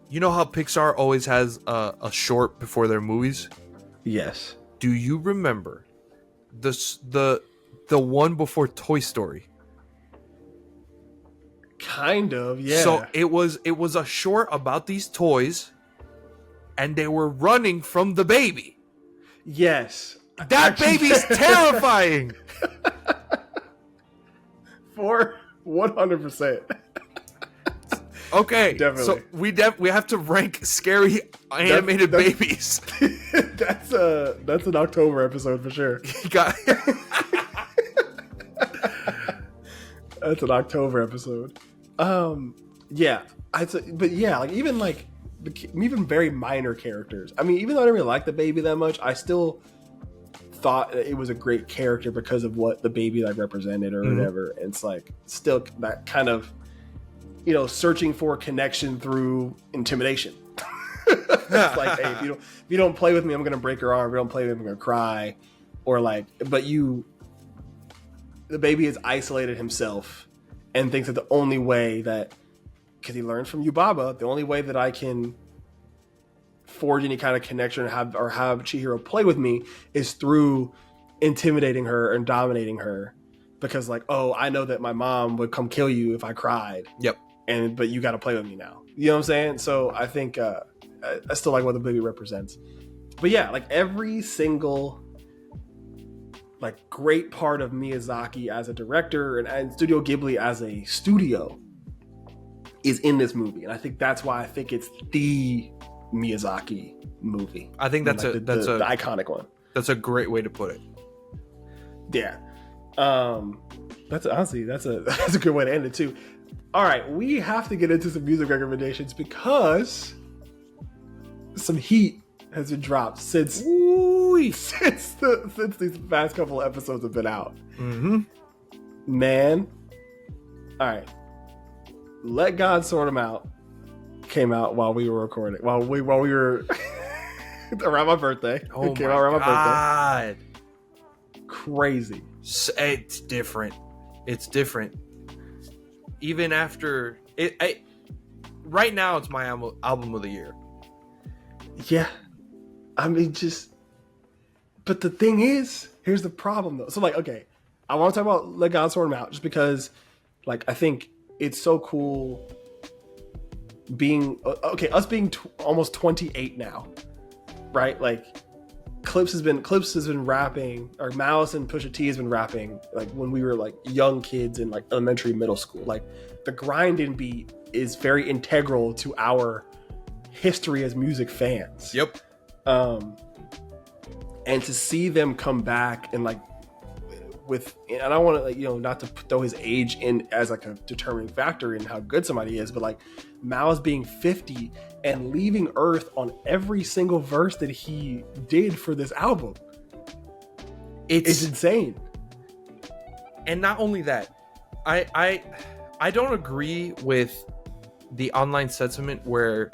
You know how Pixar always has a short before their movies? Yes. Do you remember the one before Toy Story? Kind of, yeah. So it was a short about these toys, and they were running from the baby. Yes. That baby's terrifying. For 100%. Okay, definitely. So we have to rank scary animated babies. That's an October episode for sure. That's an October episode. Yeah, but yeah, like even even very minor characters. I mean, even though I didn't really like the baby that much, I still thought it was a great character because of what the baby like represented or whatever. And it's like still that kind of, you know, searching for a connection through intimidation. It's like, hey, if you don't play with me, I'm gonna break your arm. If you don't play with me, I'm gonna cry. Or like, but the baby has isolated himself and thinks that the only way that, because he learns from Yubaba, the only way that I can forge any kind of connection or have Chihiro play with me is through intimidating her and dominating her. Because like, oh, I know that my mom would come kill you if I cried. Yep. But you got to play with me now. You know what I'm saying? So I think I still like what the baby represents. But yeah, like every single like great part of Miyazaki as a director and Studio Ghibli as a studio is in this movie. And I think that's why I think it's the Miyazaki movie. I think that's the iconic one. That's a great way to put it. Yeah. That's honestly that's a good way to end it too. All right, we have to get into some music recommendations because some heat has been dropped since these past couple of episodes have been out. Mm-hmm. Man, all right. Let God Sort Him Out came out while we were recording. While we were around my birthday. Oh, it came my out around God. my birthday. Crazy. It's different. It's different. Even after it, right now it's my album of the year. Yeah, I mean, but the thing is, here's the problem though. So like, okay, I want to talk about Let God Sort Him Out just because, like, I think it's so cool being us being almost 28 now, right? Like, Clipse has been rapping, or Malice and Pusha T has been rapping like when we were like young kids in like elementary, middle school. Like the grinding beat is very integral to our history as music fans. Yep. And to see them come back and like and I don't want to like, you know, not to throw his age in as like a determining factor in how good somebody is, but like Malice being 50 and leaving Earth on every single verse that he did for this album. It's insane. And not only that, I don't agree with the online sentiment where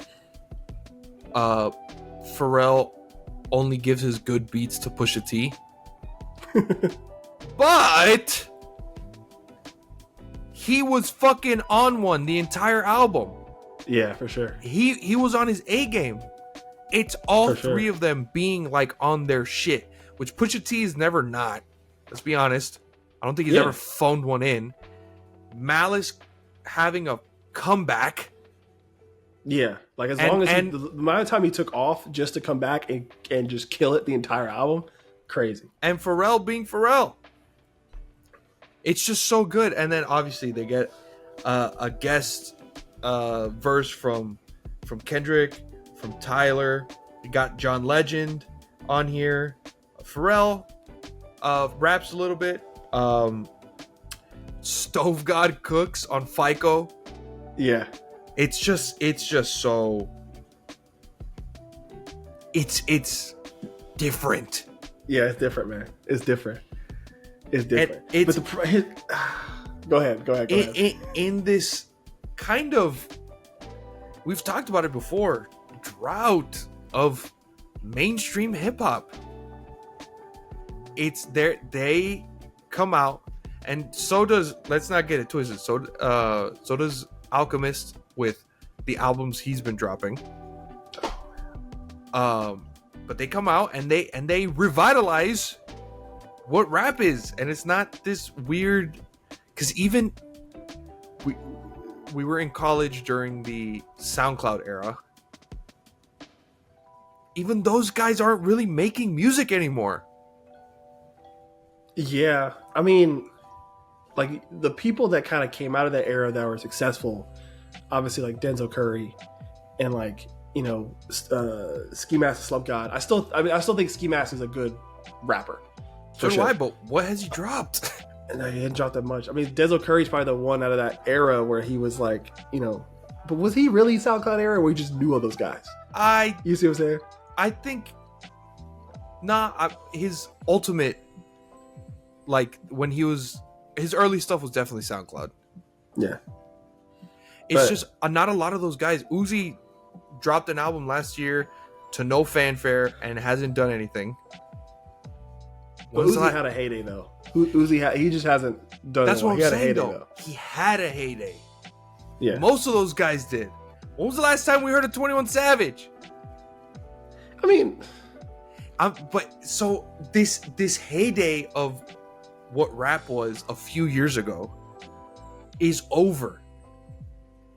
Pharrell only gives his good beats to Pusha T. But he was fucking on one the entire album. Yeah, for sure. He was on his A game. It's all for three sure. of them being like on their shit, which Pusha T is never not. Let's be honest. I don't think he's ever phoned one in. Malice having a comeback. Yeah, like long as the amount of time he took off just to come back and just kill it the entire album, crazy. And Pharrell being Pharrell. It's just so good. And then obviously they get a guest verse from Kendrick, from Tyler. You got John Legend on here. Pharrell raps a little bit. Stove God Cooks on FICO. Yeah. It's just so it's different. Yeah, it's different, man. It's different. It's different. Go ahead. In this kind of, we've talked about it before, drought of mainstream hip hop. It's there. They come out, and so does. Let's not get it twisted. So does Alchemist with the albums he's been dropping. But they come out and they revitalize what rap is, and it's not this weird. Because even we were in college during the SoundCloud era. Even those guys aren't really making music anymore. Yeah, I mean, like the people that kind of came out of that era that were successful, obviously like Denzel Curry, and like, you know, Ski Mask Slump God. I still think Ski Mask is a good rapper. So do I, but what has he dropped? And he didn't drop that much. I mean, Denzel Curry's probably the one out of that era where he was like, but was he really SoundCloud era, or we just knew all those guys? You see what I'm saying? I think, his ultimate, like when his early stuff was definitely SoundCloud. Yeah. It's just not a lot of those guys. Uzi dropped an album last year to no fanfare and hasn't done anything. But Uzi had a heyday though. He just hasn't done. That's what I'm saying though. He had a heyday. Yeah. Most of those guys did. When was the last time we heard of 21 Savage? I mean, but so this heyday of what rap was a few years ago is over.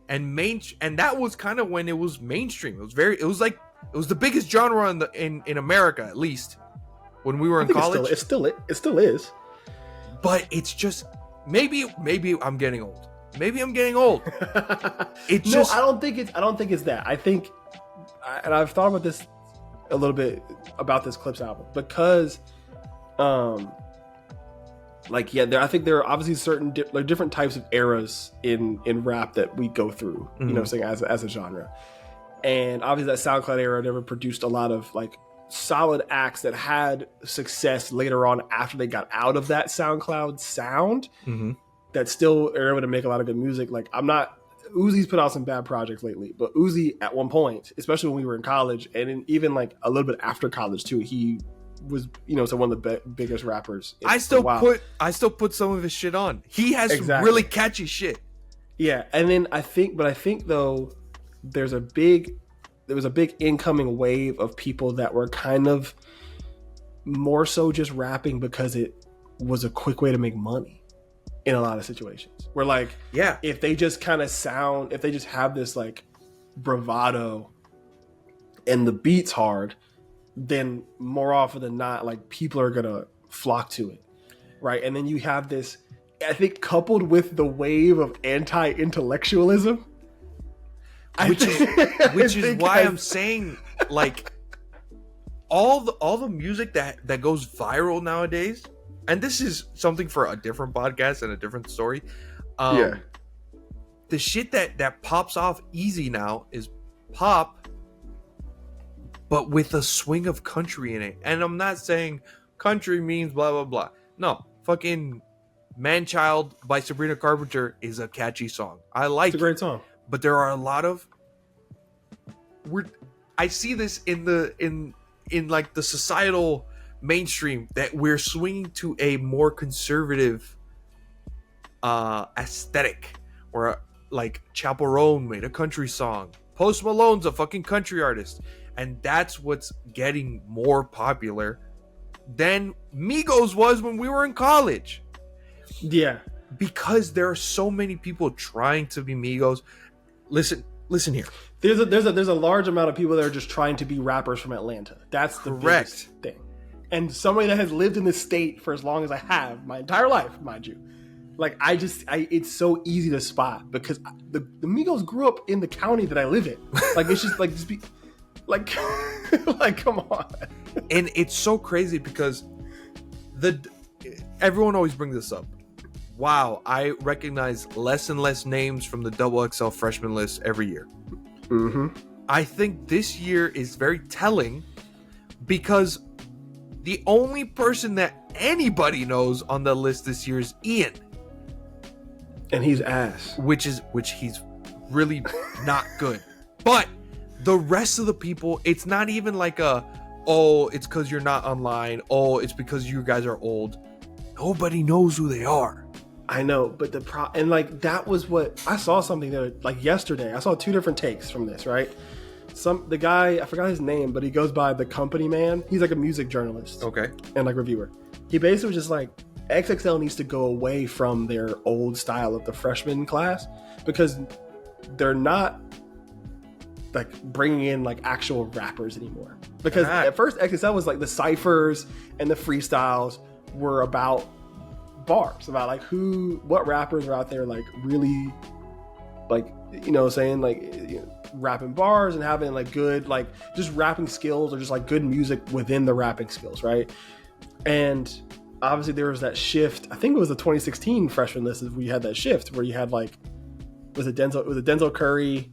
And that was kind of when it was mainstream. It was the biggest genre in America, at least when we were in college. It still is. But it's just maybe I'm getting old. Maybe I'm getting old. I don't think it's that. I think, and I've thought about this a little bit about this Clipse album because, I think there are obviously certain different types of eras in rap that we go through. Mm-hmm. You know, saying as a genre, and obviously that SoundCloud era never produced a lot of like solid acts that had success later on after they got out of that SoundCloud sound. Mm-hmm. That still are able to make a lot of good music. Like Uzi's put out some bad projects lately, but Uzi at one point, especially when we were in college and even like a little bit after college too, he was, so one of the biggest rappers. I still put some of his shit on. He has some really catchy shit. Yeah. And then I think though, there was a big incoming wave of people that were kind of more so just rapping because it was a quick way to make money in a lot of situations. Where like, yeah, if they just if they just have this like bravado and the beat's hard, then more often than not, like people are gonna flock to it, right? And then you have this, I think, coupled with the wave of anti-intellectualism, which is why I'm saying like all the music that goes viral nowadays, and this is something for a different podcast and a different story. The shit that pops off easy now is pop, but with a swing of country in it. And I'm not saying country means blah blah blah. No, fucking Man Child by Sabrina Carpenter is a catchy song. It's a great song. But there are a lot of I see this in like the societal mainstream that we're swinging to a more conservative aesthetic, where like Chaperone made a country song, Post Malone's a fucking country artist, and that's what's getting more popular than Migos was when we were in college. Yeah, because there are so many people trying to be Migos. Listen here. There's a large amount of people that are just trying to be rappers from Atlanta. That's the biggest thing. And somebody that has lived in this state for as long as I have, my entire life, mind you, like it's so easy to spot because the Migos grew up in the county that I live in. Like it's just like come on. And it's so crazy because everyone always brings this up. Wow, I recognize less and less names from the XXL freshman list every year. Mm-hmm. I think this year is very telling because the only person that anybody knows on the list this year is Ian. And he's ass. Which he's really not good. But the rest of the people, it's not even like it's because you're not online. Oh, it's because you guys are old. Nobody knows who they are. I know, but and like that was what I saw something there like yesterday. I saw two different takes from this, right? The guy, I forgot his name, but he goes by The Company Man. He's like a music journalist. Okay. And like reviewer. He basically was just like, XXL needs to go away from their old style of the freshman class because they're not like bringing in like actual rappers anymore. Because at first XXL was like the ciphers and the freestyles were about bars, about like what rappers are out there like really like, saying like rapping bars and having like good like just rapping skills or just like good music within the rapping skills, right? And obviously there was that shift. I think it was the 2016 freshman list is where you had that shift where you had like, was it Denzel Curry,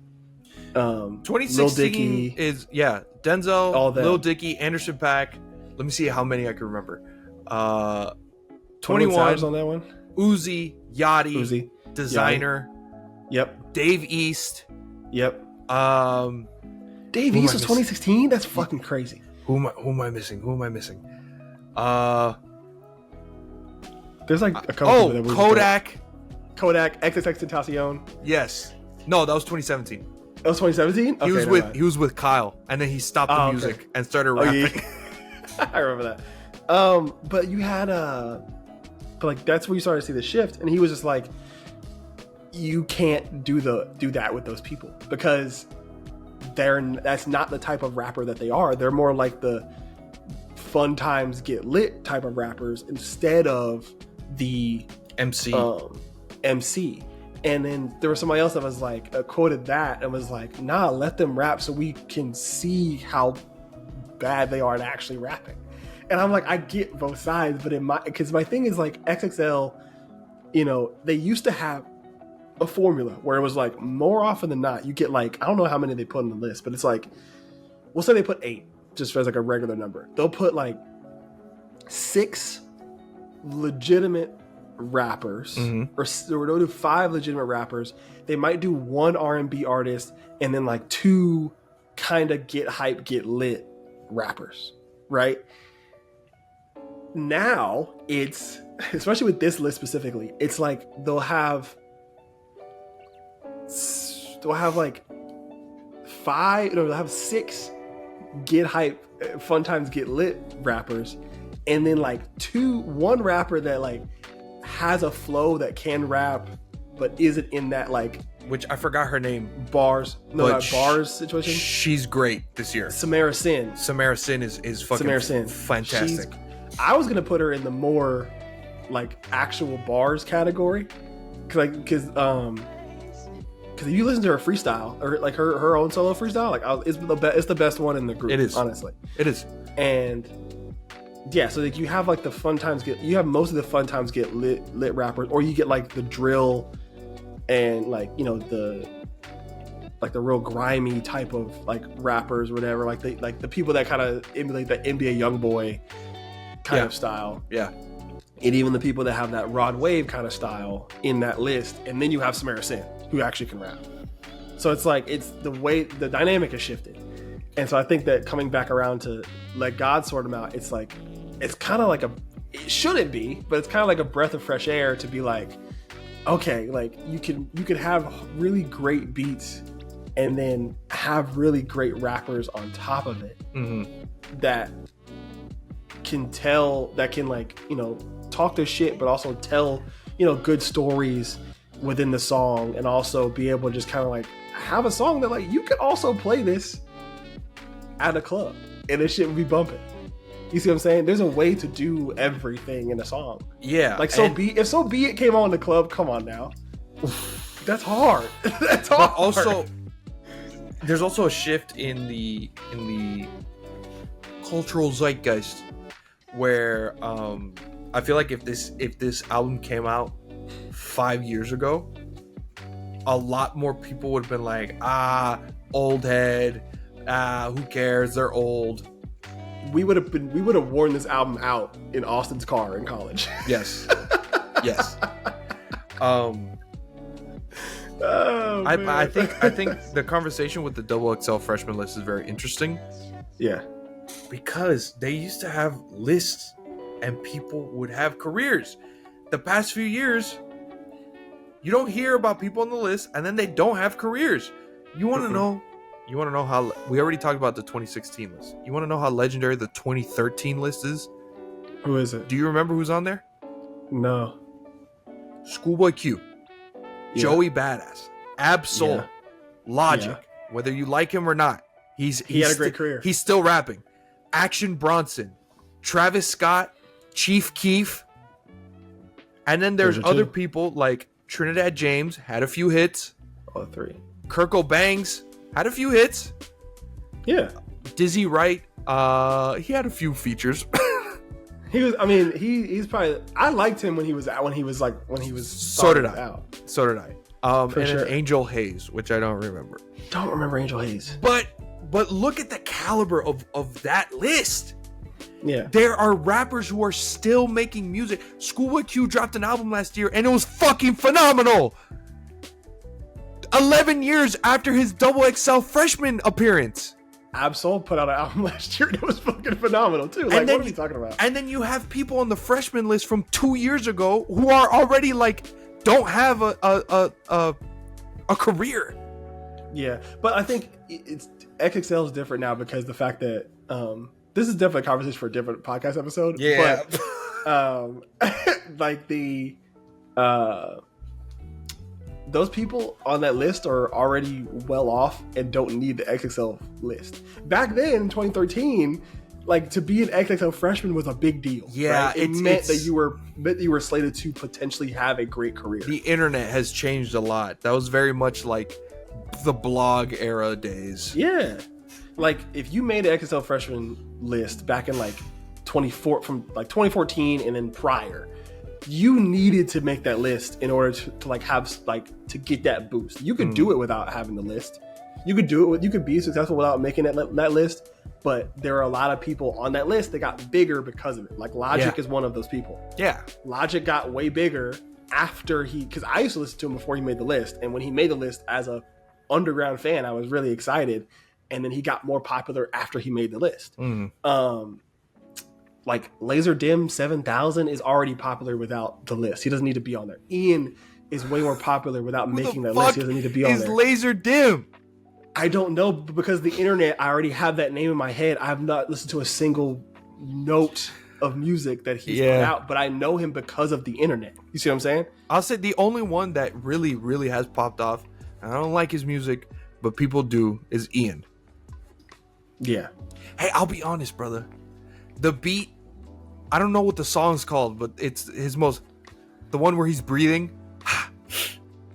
Lil 2016 Dicky, is Denzel, all them. Lil Dicky, Anderson .Paak. Let me see how many I can remember. 21 21 on that one. Uzi, Yachty, Designer. Yep. Dave East. Yep. Um, Dave East was 2016. That's fucking crazy. Who am I missing? There's like a couple. Oh, Kodak. Kodak, XXXTentacion. Yes. No, that was 2017. That was 2017. He was with Kyle, and then he stopped the music and started rapping. Yeah. I remember that. But you had but like that's where you started to see the shift, and he was just like, you can't do that with those people because that's not the type of rapper that they are. They're more like the fun times get lit type of rappers instead of the MC. MC. And then there was somebody else that was like quoted that and was like, nah, let them rap so we can see how bad they are at actually rapping. And I'm like, I get both sides, but because my thing is like XXL, they used to have a formula where it was like more often than not, you get like, I don't know how many they put on the list, but it's like, we'll say they put 8 just as like a regular number. They'll put like 6 legitimate rappers, or they'll do 5 legitimate rappers. They might do 1 R&B artist and then like 2 kind of get hype, get lit rappers, right? Now it's, especially with this list specifically, it's like they'll have like 5, they'll have 6 get hype, fun times get lit rappers, and then like 1 rapper that like has a flow that can rap but isn't in that like, which I forgot her name, bars situation. She's great this year. Samara Sin is fucking fantastic. I was gonna put her in the more like actual bars category, because if you listen to her freestyle or like her own solo freestyle, like it's the best one in the group. It is, honestly. It is. And yeah, so like you have like you have most of the fun times get lit rappers, or you get like the drill and like the real grimy type of like rappers, or whatever. Like the people that kind of emulate the NBA YoungBoy kind of style. Yeah. And even the people that have that Rod Wave kind of style in that list, and then you have Samara Sin, who actually can rap. So it's like, it's the way the dynamic has shifted. And so I think that coming back around to let God sort them out, it's like, it's kind of like it shouldn't be, but it's kind of like a breath of fresh air to be like, okay, like you can have really great beats and then have really great rappers on top of it that can like, talk their shit, but also tell, good stories within the song, and also be able to just kind of like have a song that like you could also play this at a club and it shouldn't be bumping. You see what I'm saying? There's a way to do everything in a song. Yeah. Like if So Be It came on in the club, come on now. That's hard. That's hard. But also, there's also a shift in the cultural zeitgeist where I feel like if this album came out 5 years ago, a lot more people would have been like, old head, who cares, they're old. We would have worn this album out in Austin's car in college. Yes. I think the conversation with the XXL freshman list is very interesting. Yeah. Because they used to have lists and people would have careers. The past few years, you don't hear about people on the list and then they don't have careers. You want to know how we already talked about the 2016 list. You want to know how legendary the 2013 list is? Who is it? Do you remember who's on there? No. Schoolboy Q, Joey Badass, Absol, Logic. Whether you like him or not, he had a great career. He's still rapping. Action Bronson, Travis Scott, Chief Keef, and then there's other people like Trinidad James had a few hits. Oh, 3. Kirko Bangs had a few hits. Yeah. Dizzy Wright, he had a few features. He was. I mean, he's probably. I liked him when he was out. When he was. So did I. Out. So did I. And sure. then Angel Hayes, which I don't remember. Don't remember Angel Hayes. But look at the caliber of that list. Yeah. There are rappers who are still making music. Schoolboy Q dropped an album last year, and it was fucking phenomenal. 11 years after his Double XL freshman appearance. Absol put out an album last year and it was fucking phenomenal too. Like, what are you talking about? And then you have people on the freshman list from 2 years ago who are already like don't have a career. Yeah, but I think it's XXL is different now because the fact that this is definitely a conversation for a different podcast episode. Yeah, but like those people on that list are already well off and don't need the XXL list. Back then, in 2013, like to be an XXL freshman was a big deal. Yeah, right? It meant that you were slated to potentially have a great career. The internet has changed a lot. That was very much like the blog era days. Yeah, like if you made an XXL freshman list back in like 2014 and then prior. You needed to make that list in order to like have like to get that boost. You could do it without having the list. You could do it. You could be successful without making that list. But there are a lot of people on that list that got bigger because of it. Like Logic is one of those people. Yeah, Logic got way bigger after because I used to listen to him before he made the list, and when he made the list as a underground fan, I was really excited. And then he got more popular after he made the list. Like Laser Dim 7000 is already popular without the list. He doesn't need to be on there. Ian is way more popular without making that list. He doesn't need to be on there. Is Laser Dim? I don't know, because the internet, I already have that name in my head. I have not listened to a single note of music that he's put out, but I know him because of the internet. You see what I'm saying? I'll say the only one that really, really has popped off, and I don't like his music, but people do, is Ian. Yeah. Hey, I'll be honest, brother. The beat, I don't know what the song's called, but it's the one where he's breathing.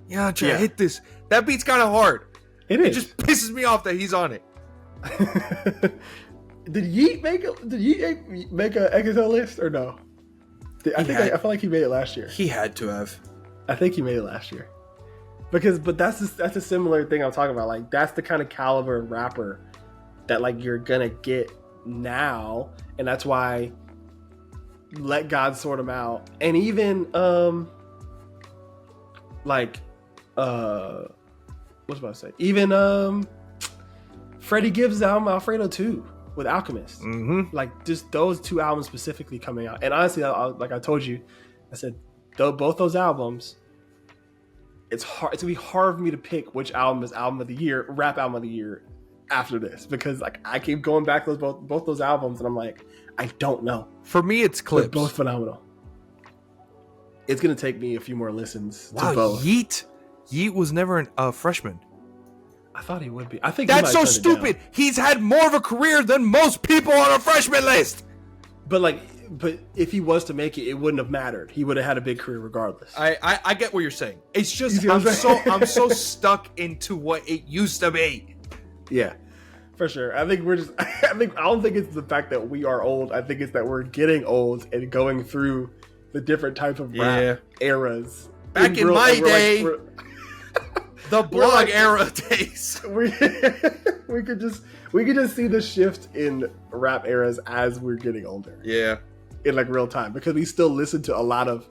Yeah, try to hit this. That beat's kind of hard. It is. It just pisses me off that he's on it. Did Yeet make a XXL list or no? I feel like he made it last year. He had to have. I think he made it last year. But that's a similar thing I'm talking about. Like that's the kind of caliber of rapper that like you're gonna get now, and that's why Let God Sort Him Out, and even what's about to say? Even Freddie Gibbs' album Alfredo 2 with Alchemist. Mm-hmm. Like just those two albums specifically coming out. And honestly, like I told you, I said both those albums. It's hard. It's gonna be hard for me to pick which album is album of the year, rap album of the year after this, because like I keep going back to both those albums, and I'm like, I don't know. For me, it's Clipse. They're both phenomenal. It's gonna take me a few more listens to Wow, both. Yeet was never a freshman. I thought he would be. I think that's so stupid. He's had more of a career than most people on a freshman list. But if he was to make it, it wouldn't have mattered. He would have had a big career regardless. I get what you're saying. It's just I'm so stuck into what it used to be. Yeah, for sure. I think I don't think it's the fact that we are old. I think it's that we're getting old and going through the different types of rap eras. Back in my day, the blog era days. We could just see the shift in rap eras as we're getting older. Yeah. In like real time, because we still listen to a lot of,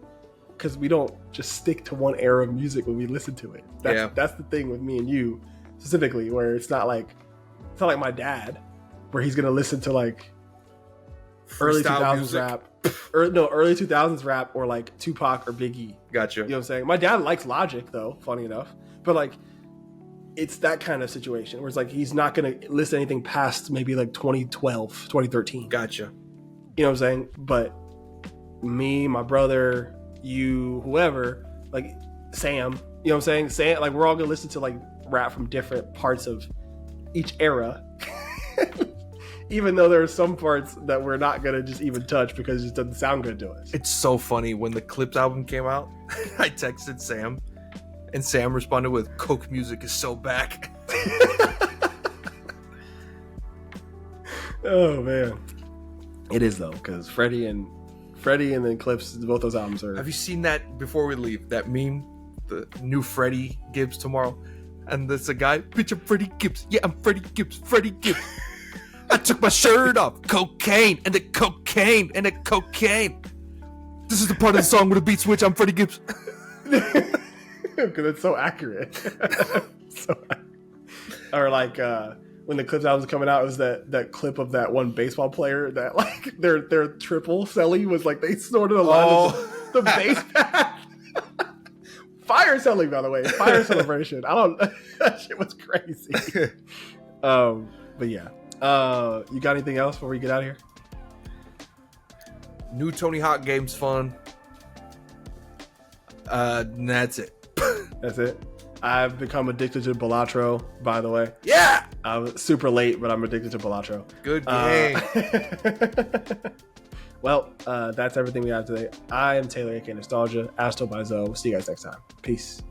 because we don't just stick to one era of music when we listen to it. That's the thing with me and you specifically, where it's not like my dad, where he's gonna listen to like early 2000s rap, early 2000s rap, or like Tupac or Biggie. Gotcha. You know what I'm saying? My dad likes Logic though, funny enough, but like it's that kind of situation where it's like he's not gonna listen to anything past maybe like 2012, 2013. Gotcha. You know what I'm saying? But me, my brother, you, whoever, like Sam, you know what I'm saying? Sam, like we're all gonna listen to like rap from different parts of each era. Even though there are some parts that we're not gonna just even touch because it just doesn't sound good to us. It's so funny when the Clipse album came out. I texted Sam, and Sam responded with, "Coke music is so back." Oh man. It is though, because Freddie and Freddy and then Clipse. Both those albums are. Have you seen that before we leave? That meme, the new Freddie Gibbs tomorrow, and there's a guy. Bitch, I'm Freddie Gibbs. Yeah, I'm Freddie Gibbs. Freddie Gibbs. I took my shirt off. Cocaine and the cocaine and the cocaine. This is the part of the song where the beat switch. I'm Freddie Gibbs. Because it's so accurate. Or like when the Clipse album was coming out, it was that clip of that one baseball player that like their triple celly was like they snorted a line of the base pad. Fire selling, by the way. Fire celebration. That shit was crazy. But yeah. You got anything else before we get out of here? New Tony Hawk game's fun. That's it. That's it. I've become addicted to Balatro, by the way. Yeah! I'm super late, but I'm addicted to Balatro. Good game. Well, that's everything we have today. I am Taylor, aka Nostalgia. As told by Zoe. See you guys next time. Peace.